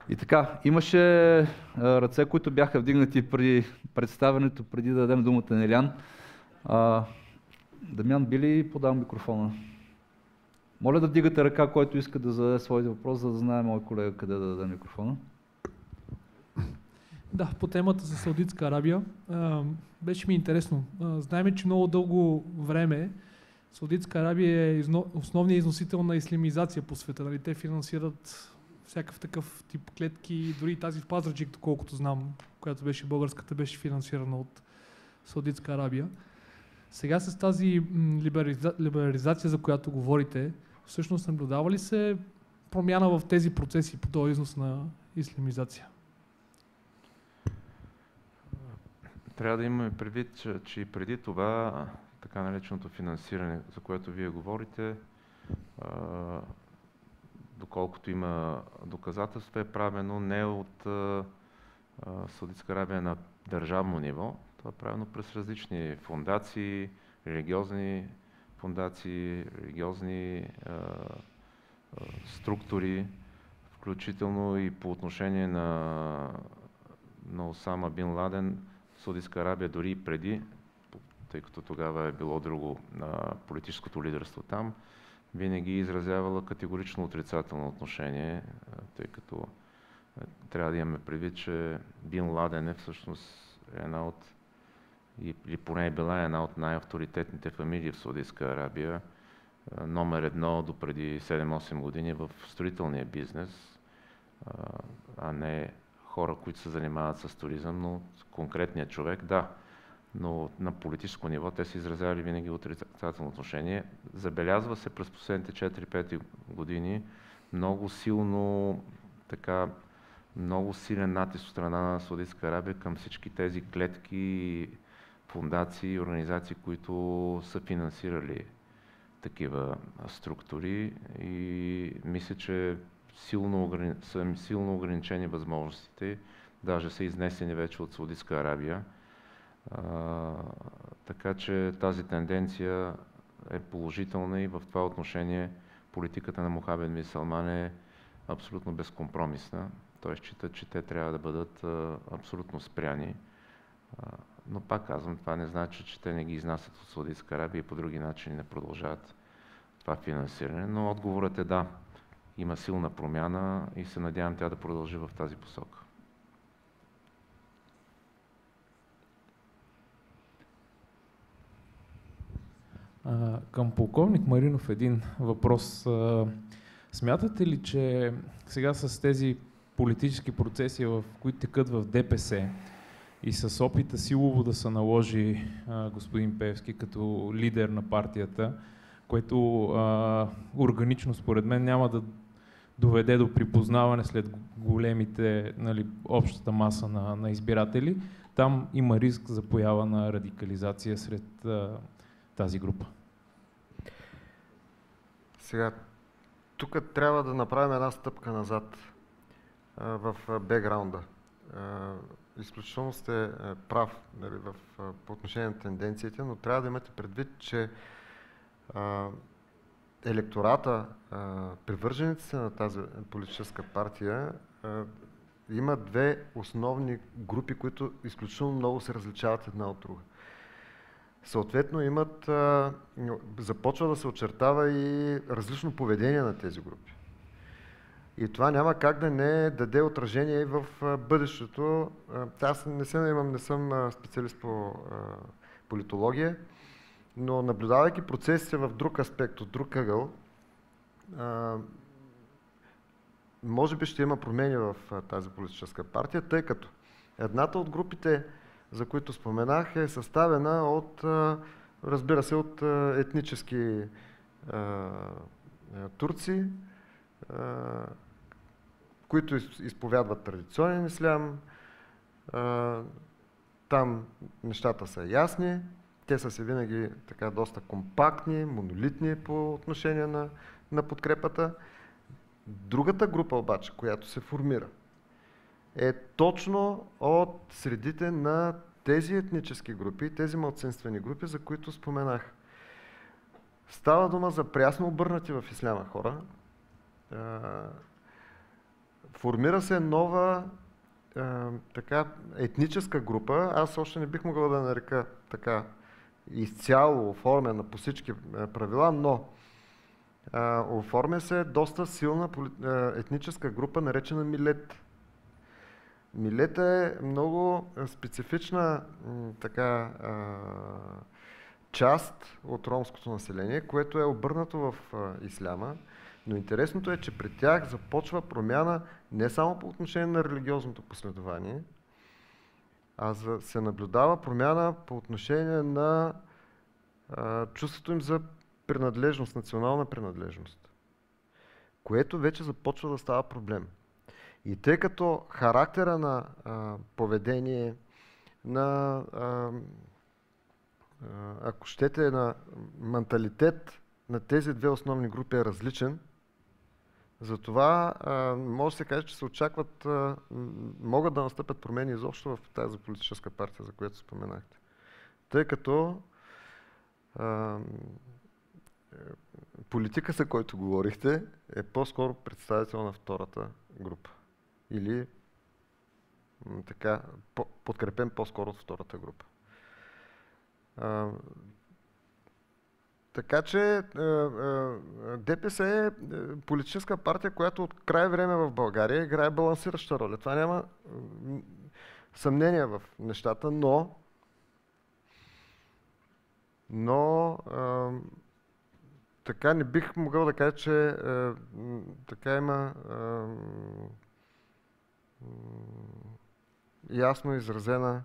S1: И така, имаше ръце, които бяха вдигнати при представянето, преди да дадем думата на Илян. Дамян, би ли подал микрофона? Моля да вдигате ръка, който иска да зададе своите въпрос, за да знае мой колега къде да даде микрофона.
S5: Да, по темата за Саудитска Арабия. Беше ми интересно. Знаем, че много дълго време Саудитска Арабия е основният износител на ислямизация по света. Нали? Те финансират всякакъв такъв тип клетки, дори тази в Пазарджик, доколкото знам, която беше българската, беше финансирана от Саудитска Арабия. Сега с тази либерализация, за която говорите, всъщност наблюдава ли се промяна в тези процеси по този износ на ислямизация?
S2: Трябва да имаме предвид, че и преди това така нареченото финансиране, за което вие говорите, доколкото има доказателства, е правено не от Саудитска Арабия е на държавно ниво. Това е правено през различни фондации, религиозни фондации, религиозни структури, включително и по отношение на Осама Бин Ладен. Саудитска Арабия дори и преди, тъй като тогава е било друго политическото лидерство там, винаги изразявала категорично отрицателно отношение, тъй като трябва да имаме предвид, че Бин Ладен е всъщност една от, или поне е била една от най-авторитетните фамилии в Саудитска Арабия, номер едно до преди 7-8 години в строителния бизнес, а не хора, които се занимават с туризъм, но конкретният човек, да. Но на политическо ниво те са изразявали винаги отрицателно отношение. Забелязва се през последните 4-5 години много силно, много силен натиск от страна на Саудитска Арабия към всички тези клетки, фундации и организации, които са финансирали такива структури, и мисля, че са силно ограничени възможностите, даже са изнесени вече от Саудитска Арабия. Така че тази тенденция е положителна и в това отношение политиката на Мохамед бин Салман е абсолютно безкомпромисна. Той счита, че те трябва да бъдат абсолютно спряни. Но пак казвам, това не значи, че те не ги изнасят от Саудитска Арабия и по други начини не продължават това финансиране. Но отговорът е да, има силна промяна и се надявам тя да продължи в тази посока.
S6: Към полковник Маринов един въпрос. Смятате ли, че сега с тези политически процеси, в които текат в ДПС и с опита силово да се наложи господин Пеевски като лидер на партията, което органично според мен няма да доведе до припознаване след големите, общата маса на избиратели, там има риск за поява на радикализация сред тази група?
S3: Сега, тук трябва да направим една стъпка назад в бекграунда. Изключително сте прав по отношение на тенденциите, но трябва да имате предвид, че електората, привържениците на тази политическа партия, има две основни групи, които изключително много се различават една от друга. Съответно започва да се очертава и различно поведение на тези групи. И това няма как да не даде отражение и в бъдещето. Аз не съм специалист по политология, но наблюдавайки процесите в друг аспект, от друг ъгъл, може би ще има промени в тази политическа партия, тъй като едната от групите, за които споменах, е съставена от, разбира се, от етнически турци, които изповядват традиционен ислям. Там нещата са ясни, те са си винаги така доста компактни, монолитни по отношение на подкрепата. Другата група обаче, която се формира, е точно от средите на тези етнически групи, тези малцинствени групи, за които споменах. Става дума за прясно обърнати в исляма хора. Формира се нова етническа група. Аз още не бих могъл да нарека така изцяло оформена по всички правила, но оформя се доста силна етническа група, наречена Милет. Милет е много специфична част от ромското население, което е обърнато в исляма. Но интересното е, че при тях започва промяна не само по отношение на религиозното последование, а се наблюдава промяна по отношение на чувството им за принадлежност, национална принадлежност, което вече започва да става проблем. И тъй като характера на поведение, на ако щете, на менталитет на тези две основни групи е различен, Затова може да се каже, че се очакват, могат да настъпят промени изобщо в тази политическа партия, за която споменахте. Тъй като политика, за който говорихте, е по-скоро представител на втората група. Или така, подкрепен по-скоро от втората група. Така че ДПС е политическа партия, която от край време в България играе балансираща роля. Това няма съмнение в нещата, но така не бих могъл да кажа, че така има ясно изразена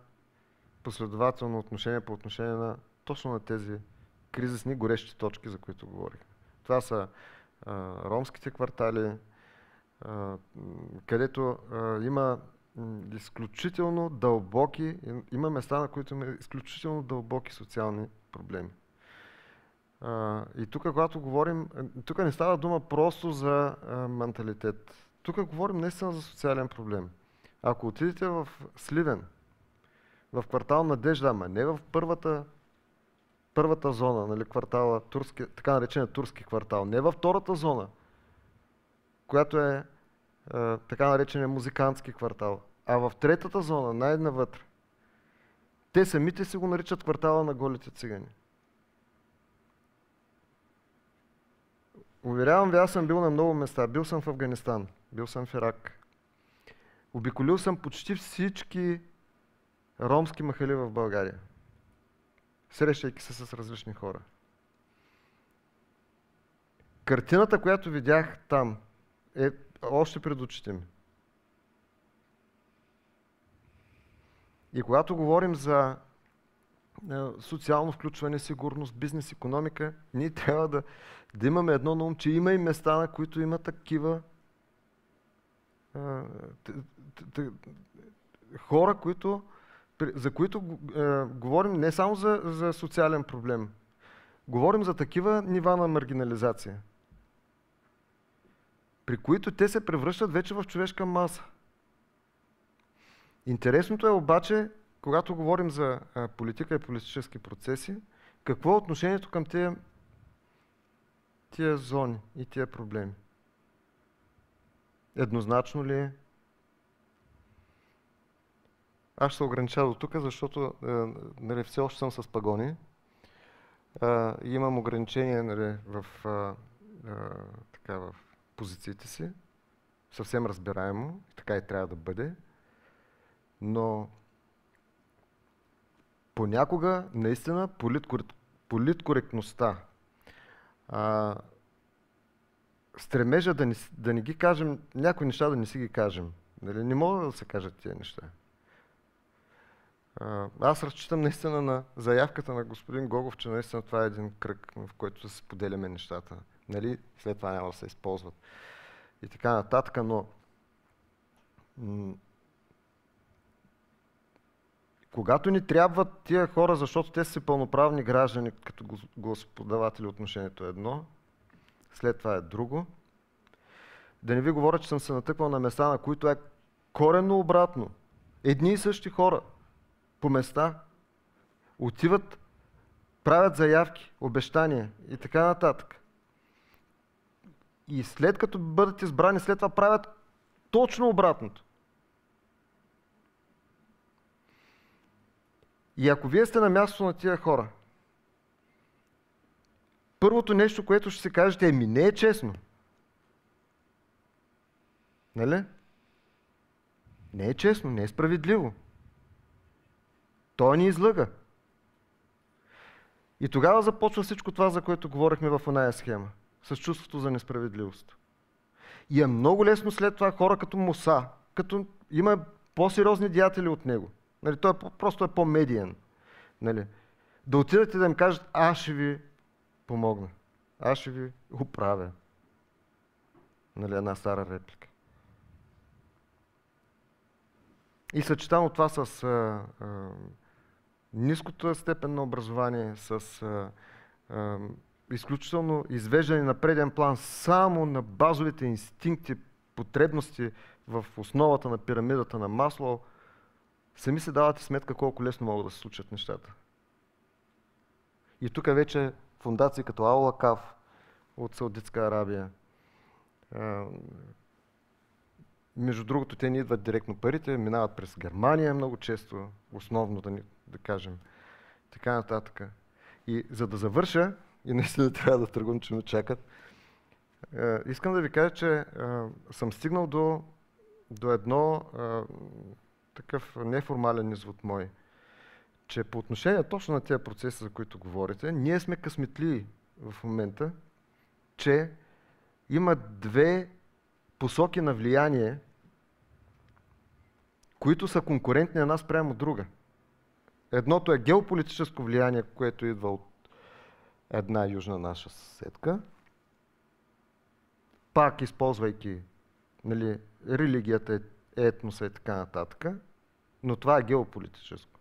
S3: последователно отношение по отношение на точно на тези кризисни горещи точки, за които говорих. Това са ромските квартали, където има изключително дълбоки, има места, на които има изключително дълбоки социални проблеми. И тук, когато говорим, тук не става дума просто за менталитет. Тук говорим наистина за социален проблем. Ако отидете в Сливен, в квартал Надежда, ама не в първата зона, нали, квартала, турски, така наречения турски квартал, не във втората зона, която е така наречения музикантски квартал, а в третата зона, най-навътре. Те самите си го наричат квартала на голите цигани. Уверявам ви, аз съм бил на много места. Бил съм в Афганистан, бил съм в Ирак. Обиколил съм почти всички ромски махали в България, срещайки се с различни хора. Картината, която видях там, е още пред очите ми. И когато говорим за социално включване, сигурност, бизнес, икономика, ние трябва да имаме едно на ум, че има и места, на които има такива хора, за които говорим не само за социален проблем, говорим за такива нива на маргинализация, при които те се превръщат вече в човешка маса. Интересното е обаче, когато говорим за политика и политически процеси, какво е отношението към тия зони и тия проблеми? Еднозначно ли е? Аз ще се огранича до тук, защото нали, все още съм с пагони. Имам ограничения нали, в позициите си. Съвсем разбираемо. Така и трябва да бъде. Но понякога наистина политкоректността, стремежа да не ги кажем, някои неща да не си ги кажем. Нали? Не могат да се кажат тия неща. Аз разчитам наистина на заявката на господин Гогов, че наистина това е един кръг, в който се споделяме нещата. Нали? След това няма да се използват. И така нататък, но когато ни трябват тия хора, защото те са пълноправни граждани, като гласоподаватели, отношението е едно, след това е друго. Да не ви говоря, че съм се натъквал на места, на които е коренно обратно. Едни и същи хора по места отиват, правят заявки, обещания и така нататък. И след като бъдат избрани, след това правят точно обратното. И ако вие сте на място на тия хора, първото нещо, което ще си кажете, не е честно. Нали? Не е честно, не е справедливо. Той ни излъга. И тогава започва всичко това, за което говорихме в оная схема. С чувството за несправедливост. И е много лесно след това хора като Муса, като има по-сериозни деятели от него. Нали, той просто е по-медиен. Нали, да отидете да им кажат, аз ще ви помогна. Аз ще ви оправя. Нали, една стара реплика. И съчетано това с ниската степен на образование, с изключително извеждани на преден план само на базовите инстинкти, потребности в основата на пирамидата на Маслоу, сами си давате сметка колко лесно могат да се случат нещата. И тук вече фундации като Ал-Вакаф от Саудитска Арабия. Между другото, те не идват директно парите, минават през Германия много често, основно да кажем. Така нататък. И за да завърша, и наистина трябва да тръгвам, че ме чакат, искам да ви кажа, че съм стигнал до едно такъв неформален извод мой, че по отношение точно на тези процеси, за които говорите, ние сме късметливи в момента, че има две посоки на влияние, които са конкурентни една спрямо друга. Едното е геополитическо влияние, което идва от една южна наша съседка, пак използвайки религията, етноса и така нататък, но това е геополитическо.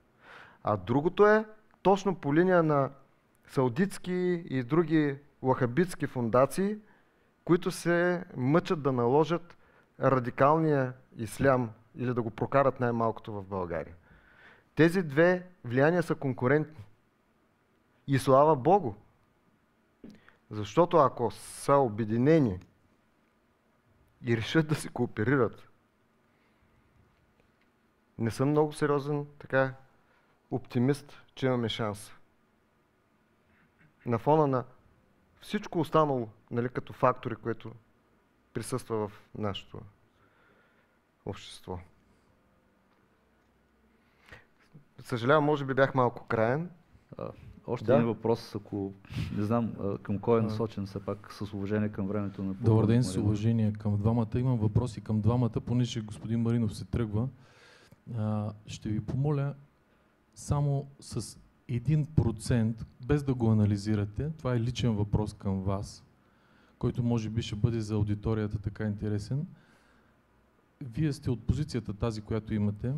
S3: А другото е точно по линия на саудитски и други лахабитски фундации, които се мъчат да наложат радикалния ислям или да го прокарат най-малкото в България. Тези две влияния са конкурентни. И слава Богу! Защото ако са обединени и решат да се кооперират, не съм много сериозен оптимист, че имаме шанс. На фона на всичко останало, като фактори, което присъства в нашето общество. Съжалявам, може би бях малко краен.
S1: Още един въпрос, ако не знам към кой е насочен, все пак с уважение към времето на полковник.
S7: Добър ден, с уважение към двамата. Имам въпроси към двамата, понеже господин Маринов се тръгва. Ще ви помоля само с 1%, без да го анализирате, това е личен въпрос към вас, който може би ще бъде за аудиторията така интересен. Вие сте от позицията тази, която имате.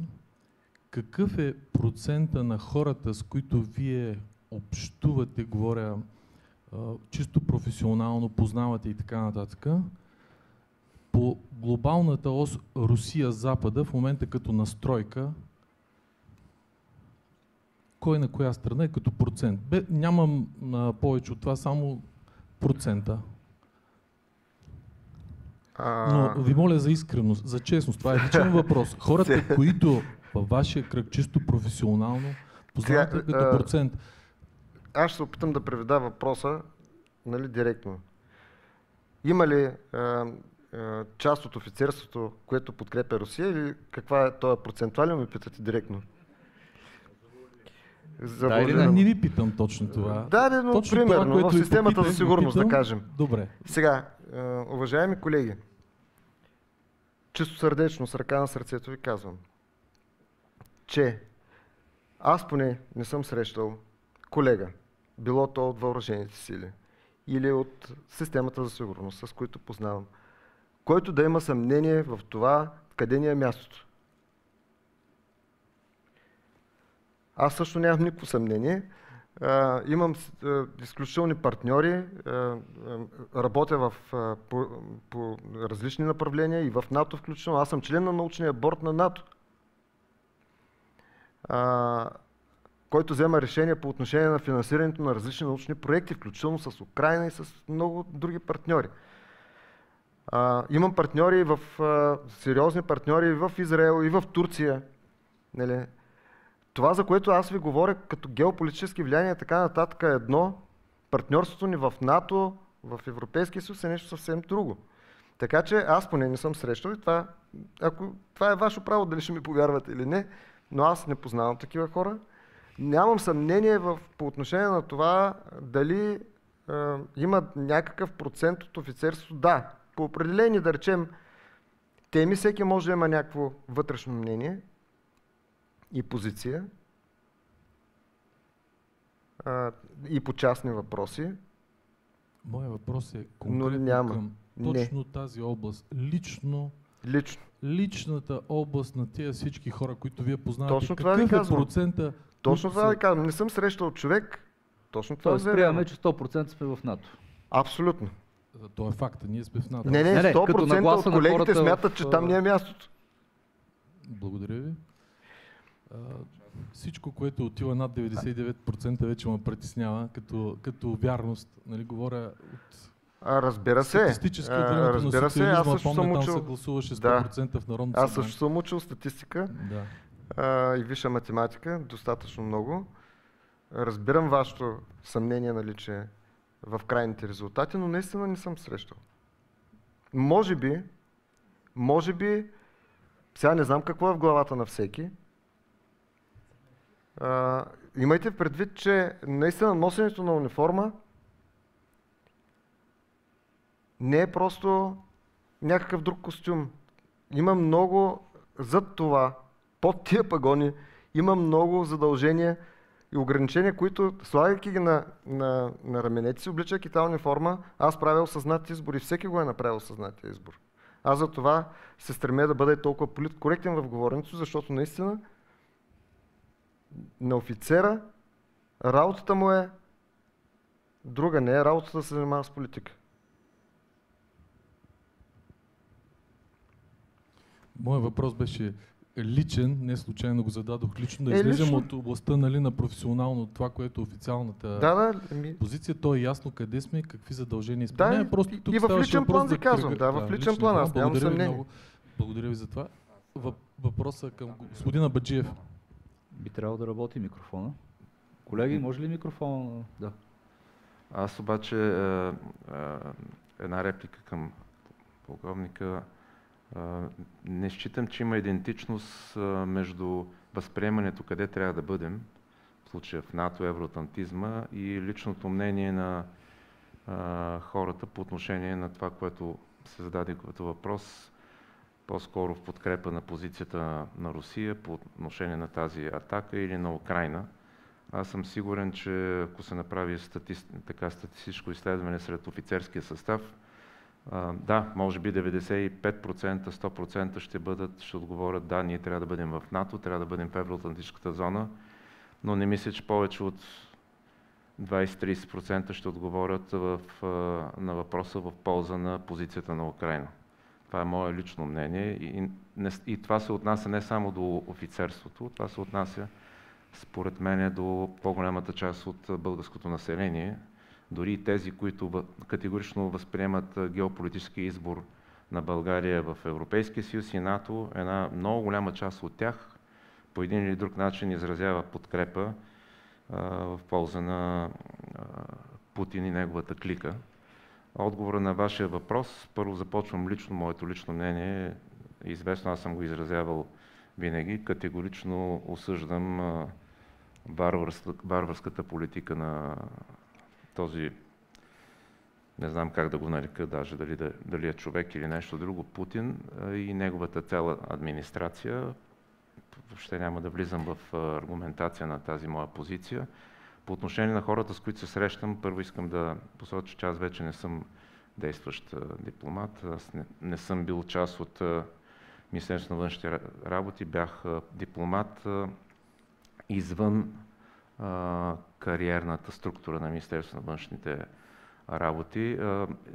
S7: Какъв е процента на хората, с които вие общувате, говоря чисто професионално, познавате и така нататък, по глобалната ос Русия-Запада в момента като настройка, кой на коя страна е като процент? Нямам повече от това, само процента. Но ви моля за искреност, за честност. Това е личен въпрос. Хората, които във вашия кръг чисто професионално познавате като процент.
S3: Аз ще се опитам да преведа въпроса директно. Има ли част от офицерството, което подкрепя Русия, или каква е този процентуален, ме питате директно?
S7: Не ви питам точно това.
S3: Да, но точно примерно това, в системата за сигурност, да кажем.
S7: Добре.
S3: Сега, уважаеми колеги, чисто сърдечно, с ръка на сърцето ви казвам, че аз поне не съм срещал колега, било то от въоръжените сили или от системата за сигурност, с които познавам, който да има съмнение в това къде ни е мястото. Аз също нямам никакво съмнение. Имам изключителни партньори, работя по различни направления и в НАТО включително. Аз съм член на научния борд на НАТО, който взема решение по отношение на финансирането на различни научни проекти, включително с Украйна и с много други партньори. Имам партньори сериозни партньори и в Израел, и в Турция. Това, за което аз ви говоря като геополитически влияния и така нататък, е едно. Партньорството ни в НАТО, в Европейския съюз е нещо съвсем друго. Така че аз поне не съм срещал и това е ваше право дали ще ми повярвате или не, но аз не познавам такива хора. Нямам съмнение по отношение на това дали има някакъв процент от офицерството. Да, по определени, да речем, теми всеки може да има някакво вътрешно мнение и позиция и по частни въпроси.
S7: Моя въпрос е конкретно към точно тази област. Личната област на тези всички хора, които вие познавате.
S3: Точно това ви казвам.
S7: Процента?
S3: Точно това ви казвам. Не съм срещал човек, Точно това
S1: Тоест, приемаме, че 100% сме в НАТО.
S3: Абсолютно.
S7: То е факт, ние сме в НАТО.
S3: Не, 100% от колегите смятат, че там не е мястото.
S7: Благодаря ви. Всичко, което отива над 99% вече ме притеснява като вярност. Нали, говоря от
S3: разбира се.
S7: статистически от времето на социализма,
S3: аз също съм
S7: там
S3: учил.
S7: се гласуваше 100% в Народното събрание.
S3: Аз също съм учил статистика и висша математика, достатъчно много. Разбирам вашето съмнение, нали, че в крайните резултати, но наистина не съм срещал. Може би, сега не знам какво е в главата на всеки. Имайте предвид, че наистина носенето на униформа не е просто някакъв друг костюм. Има много зад това, под тия пагони, има много задължения и ограничения, които, слагайки ги на раменете си, обличайки тази униформа, аз правя осъзнат избор и всеки го е направил осъзнатия избор. Аз за това се стремя да бъда толкова политкоректен в говоренето, защото наистина на офицера работата му е друга, не е работата да се занимава с политика.
S7: Моят въпрос беше личен, не случайно го зададох лично, да излезем
S3: лично
S7: от областта, нали, на професионално, това, което е официалната позиция. То е ясно къде сме, какви задължения изпълняваме. Просто тук
S3: и в личен план ви казвам.
S7: в
S3: личен план, аз нямам съмнение.
S7: Благодаря ви за това. Въпросът към господин Абаджиев.
S1: Би трябвало да работи микрофона. Колеги, може ли микрофона? Да.
S2: Аз обаче една реплика към полковника. Не считам, че има идентичност между възприемането къде трябва да бъдем, в случая в НАТО, евроатлантизма, и личното мнение на хората по отношение на това, което се зададе като въпрос, по-скоро в подкрепа на позицията на Русия по отношение на тази атака или на Украйна. Аз съм сигурен, че ако се направи статистическо изследване сред офицерския състав, да, може би 95%, 100% ще отговорят да, ние трябва да бъдем в НАТО, трябва да бъдем в евроатлантическата зона, но не мисля, че повече от 20-30% ще отговорят на въпроса в полза на позицията на Украйна. Това е мое лично мнение и това се отнася не само до офицерството, това се отнася според мен до по-голямата част от българското население, дори и тези, които категорично възприемат геополитически избор на България в Европейския съюз и НАТО, една много голяма част от тях по един или друг начин изразява подкрепа в полза на Путин и неговата клика. Отговора на вашия въпрос, първо започвам моето лично мнение, известно, аз съм го изразявал винаги, категорично осъждам варварската политика на този, не знам как да го нарека, даже дали е човек или нещо друго, Путин и неговата цяла администрация. Въобще няма да влизам в аргументация на тази моя позиция. По отношение на хората, с които се срещам, първо искам да посоча, че аз вече не съм действащ дипломат. Аз не съм бил част от Министерството на външните работи, бях дипломат извън кариерната структура на Министерството на външните работи.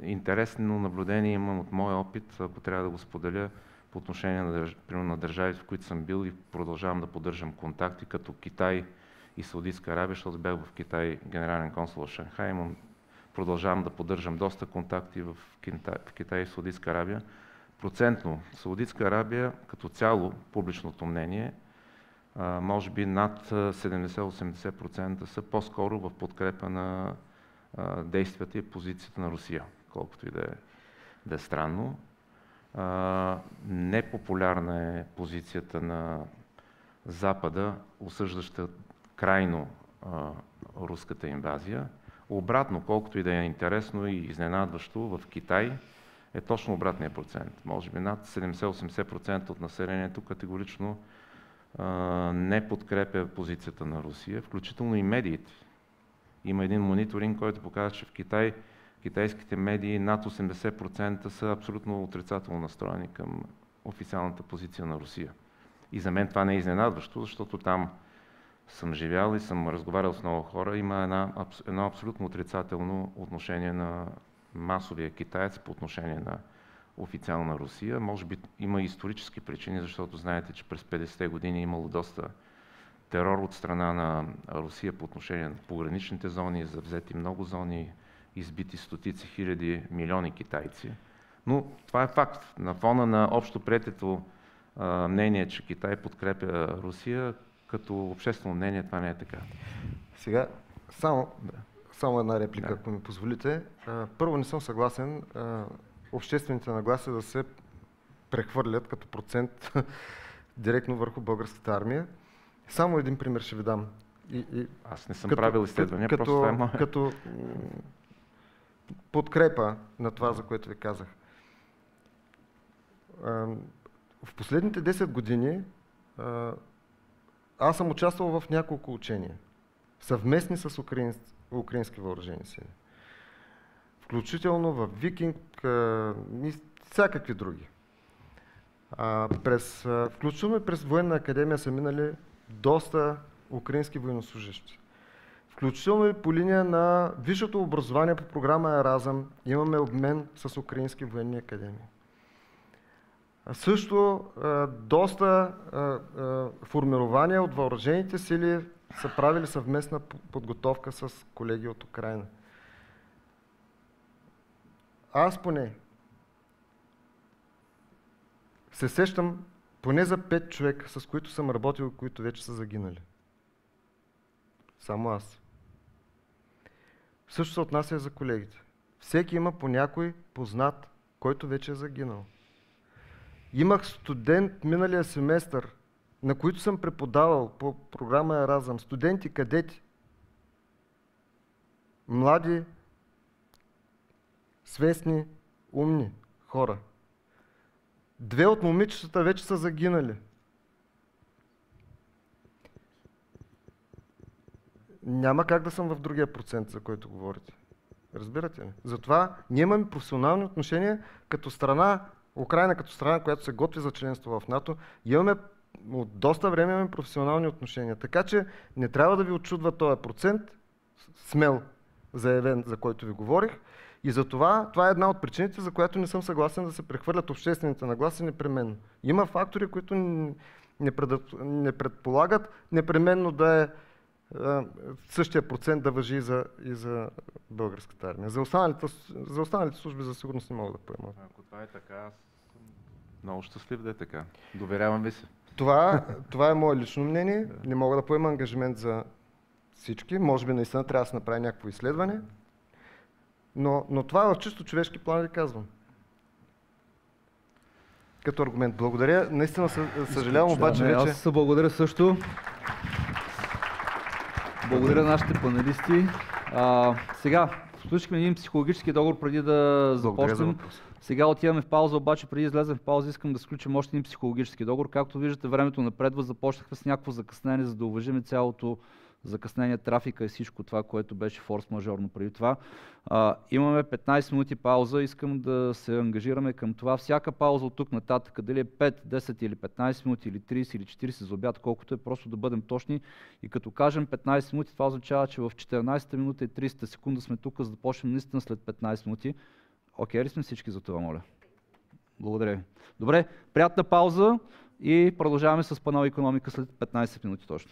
S2: Интересно наблюдение имам от моя опит, ако трябва да го споделя, по отношение на държавите, в които съм бил и продължавам да поддържам контакти, като Китай и Саудитска Арабия, защото бях в Китай генерален консул в Шанхай. Продължавам да поддържам доста контакти в Китай и Саудитска Арабия. Процентно Саудитска Арабия като цяло, публичното мнение, може би над 70-80% са по-скоро в подкрепа на действията и позицията на Русия, колкото и да е странно. Непопулярна е позицията на Запада, осъждаща крайно руската инвазия. Обратно, колкото и да е интересно и изненадващо, в Китай е точно обратния процент. Може би над 70-80% от населението категорично не подкрепя позицията на Русия, включително и медиите. Има един мониторинг, който показва, че в Китай китайските медии над 80% са абсолютно отрицателно настроени към официалната позиция на Русия. И за мен това не е изненадващо, защото там съм живял и съм разговарял с много хора, има едно абсолютно отрицателно отношение на масовия китаец по отношение на официална Русия. Може би има исторически причини, защото знаете, че през 50-те години е имало доста терор от страна на Русия по отношение на пограничните зони, завзети много зони, избити стотици хиляди, милиони китайци. Но това е факт. На фона на общо приетото мнение, че Китай подкрепя Русия, като обществено мнение това не е така.
S3: Сега, само една реплика, ако ми позволите. Първо, не съм съгласен обществените нагласи да се прехвърлят като процент директно върху българската армия. Само един пример ще ви дам.
S2: Аз не съм правил изследвания, просто това е мое.
S3: Като подкрепа на това, за което ви казах. В последните 10 години аз съм участвал в няколко учения, съвместни с украински въоръжени сили. Включително в Викинг и всякакви други. Включително и през военна академия са минали доста украински военнослужещи. Включително и по линия на висшето образование по програма Еразъм имаме обмен с украински военни академии. Също доста формирования от въоръжените сили са правили съвместна подготовка с колеги от Украина. Аз поне се сещам поне за 5 човека, с които съм работил и които вече са загинали. Само аз. Също се отнася и за колегите. Всеки има по някой познат, който вече е загинал. Имах студент миналия семестър, на които съм преподавал по програма Еразъм. Студенти, кадети. Млади, свестни, умни хора. 2 от момичетата вече са загинали. Няма как да съм в другия процент, за който говорите. Разбирате ли? Затова ние имаме професионални отношения като страна, Украйна като страна, която се готви за членство в НАТО, имаме от доста време имаме професионални отношения. Така че не трябва да ви отчудва този процент, смел заявен, за който ви говорих. И затова това е една от причините, за която не съм съгласен да се прехвърлят обществените нагласи непременно. Има фактори, които не предполагат непременно да е същия процент да важи и за българската армия. За останалите служби за сигурност не мога да поема.
S2: Ако това е така, аз съм много щастлив да е така. Доверявам ви се.
S3: Това е мое лично мнение. Не мога да поема ангажимент за всички. Може би наистина трябва да се направи някакво изследване. Но това в чисто човешки план ви казвам. Като аргумент. Благодаря. Наистина съжалявам, обаче вече...
S1: Аз благодаря също. Благодаря на нашите панелисти. Сега, случихме един психологически договор преди да започнем. Сега отиваме в пауза, обаче преди да излезем в пауза искам да сключим още един психологически договор. Както виждате, времето напредва, започнахме с някакво закъснение, за да уважим цялото закъснение, трафика и всичко това, което беше форс-мажорно преди това. Имаме 15 минути пауза, искам да се ангажираме към това. Всяка пауза от тук нататък, дали е 5, 10 или 15 минути, или 30 или 40 за обяд, колкото е, просто да бъдем точни. И като кажем 15 минути, това означава, че в 14 минута и 30 секунда сме тук, за да почнем наистина след 15 минути. Окей ли сме всички за това, моля? Благодаря ви. Добре, приятна пауза и продължаваме с панел икономика след 15 минути точно.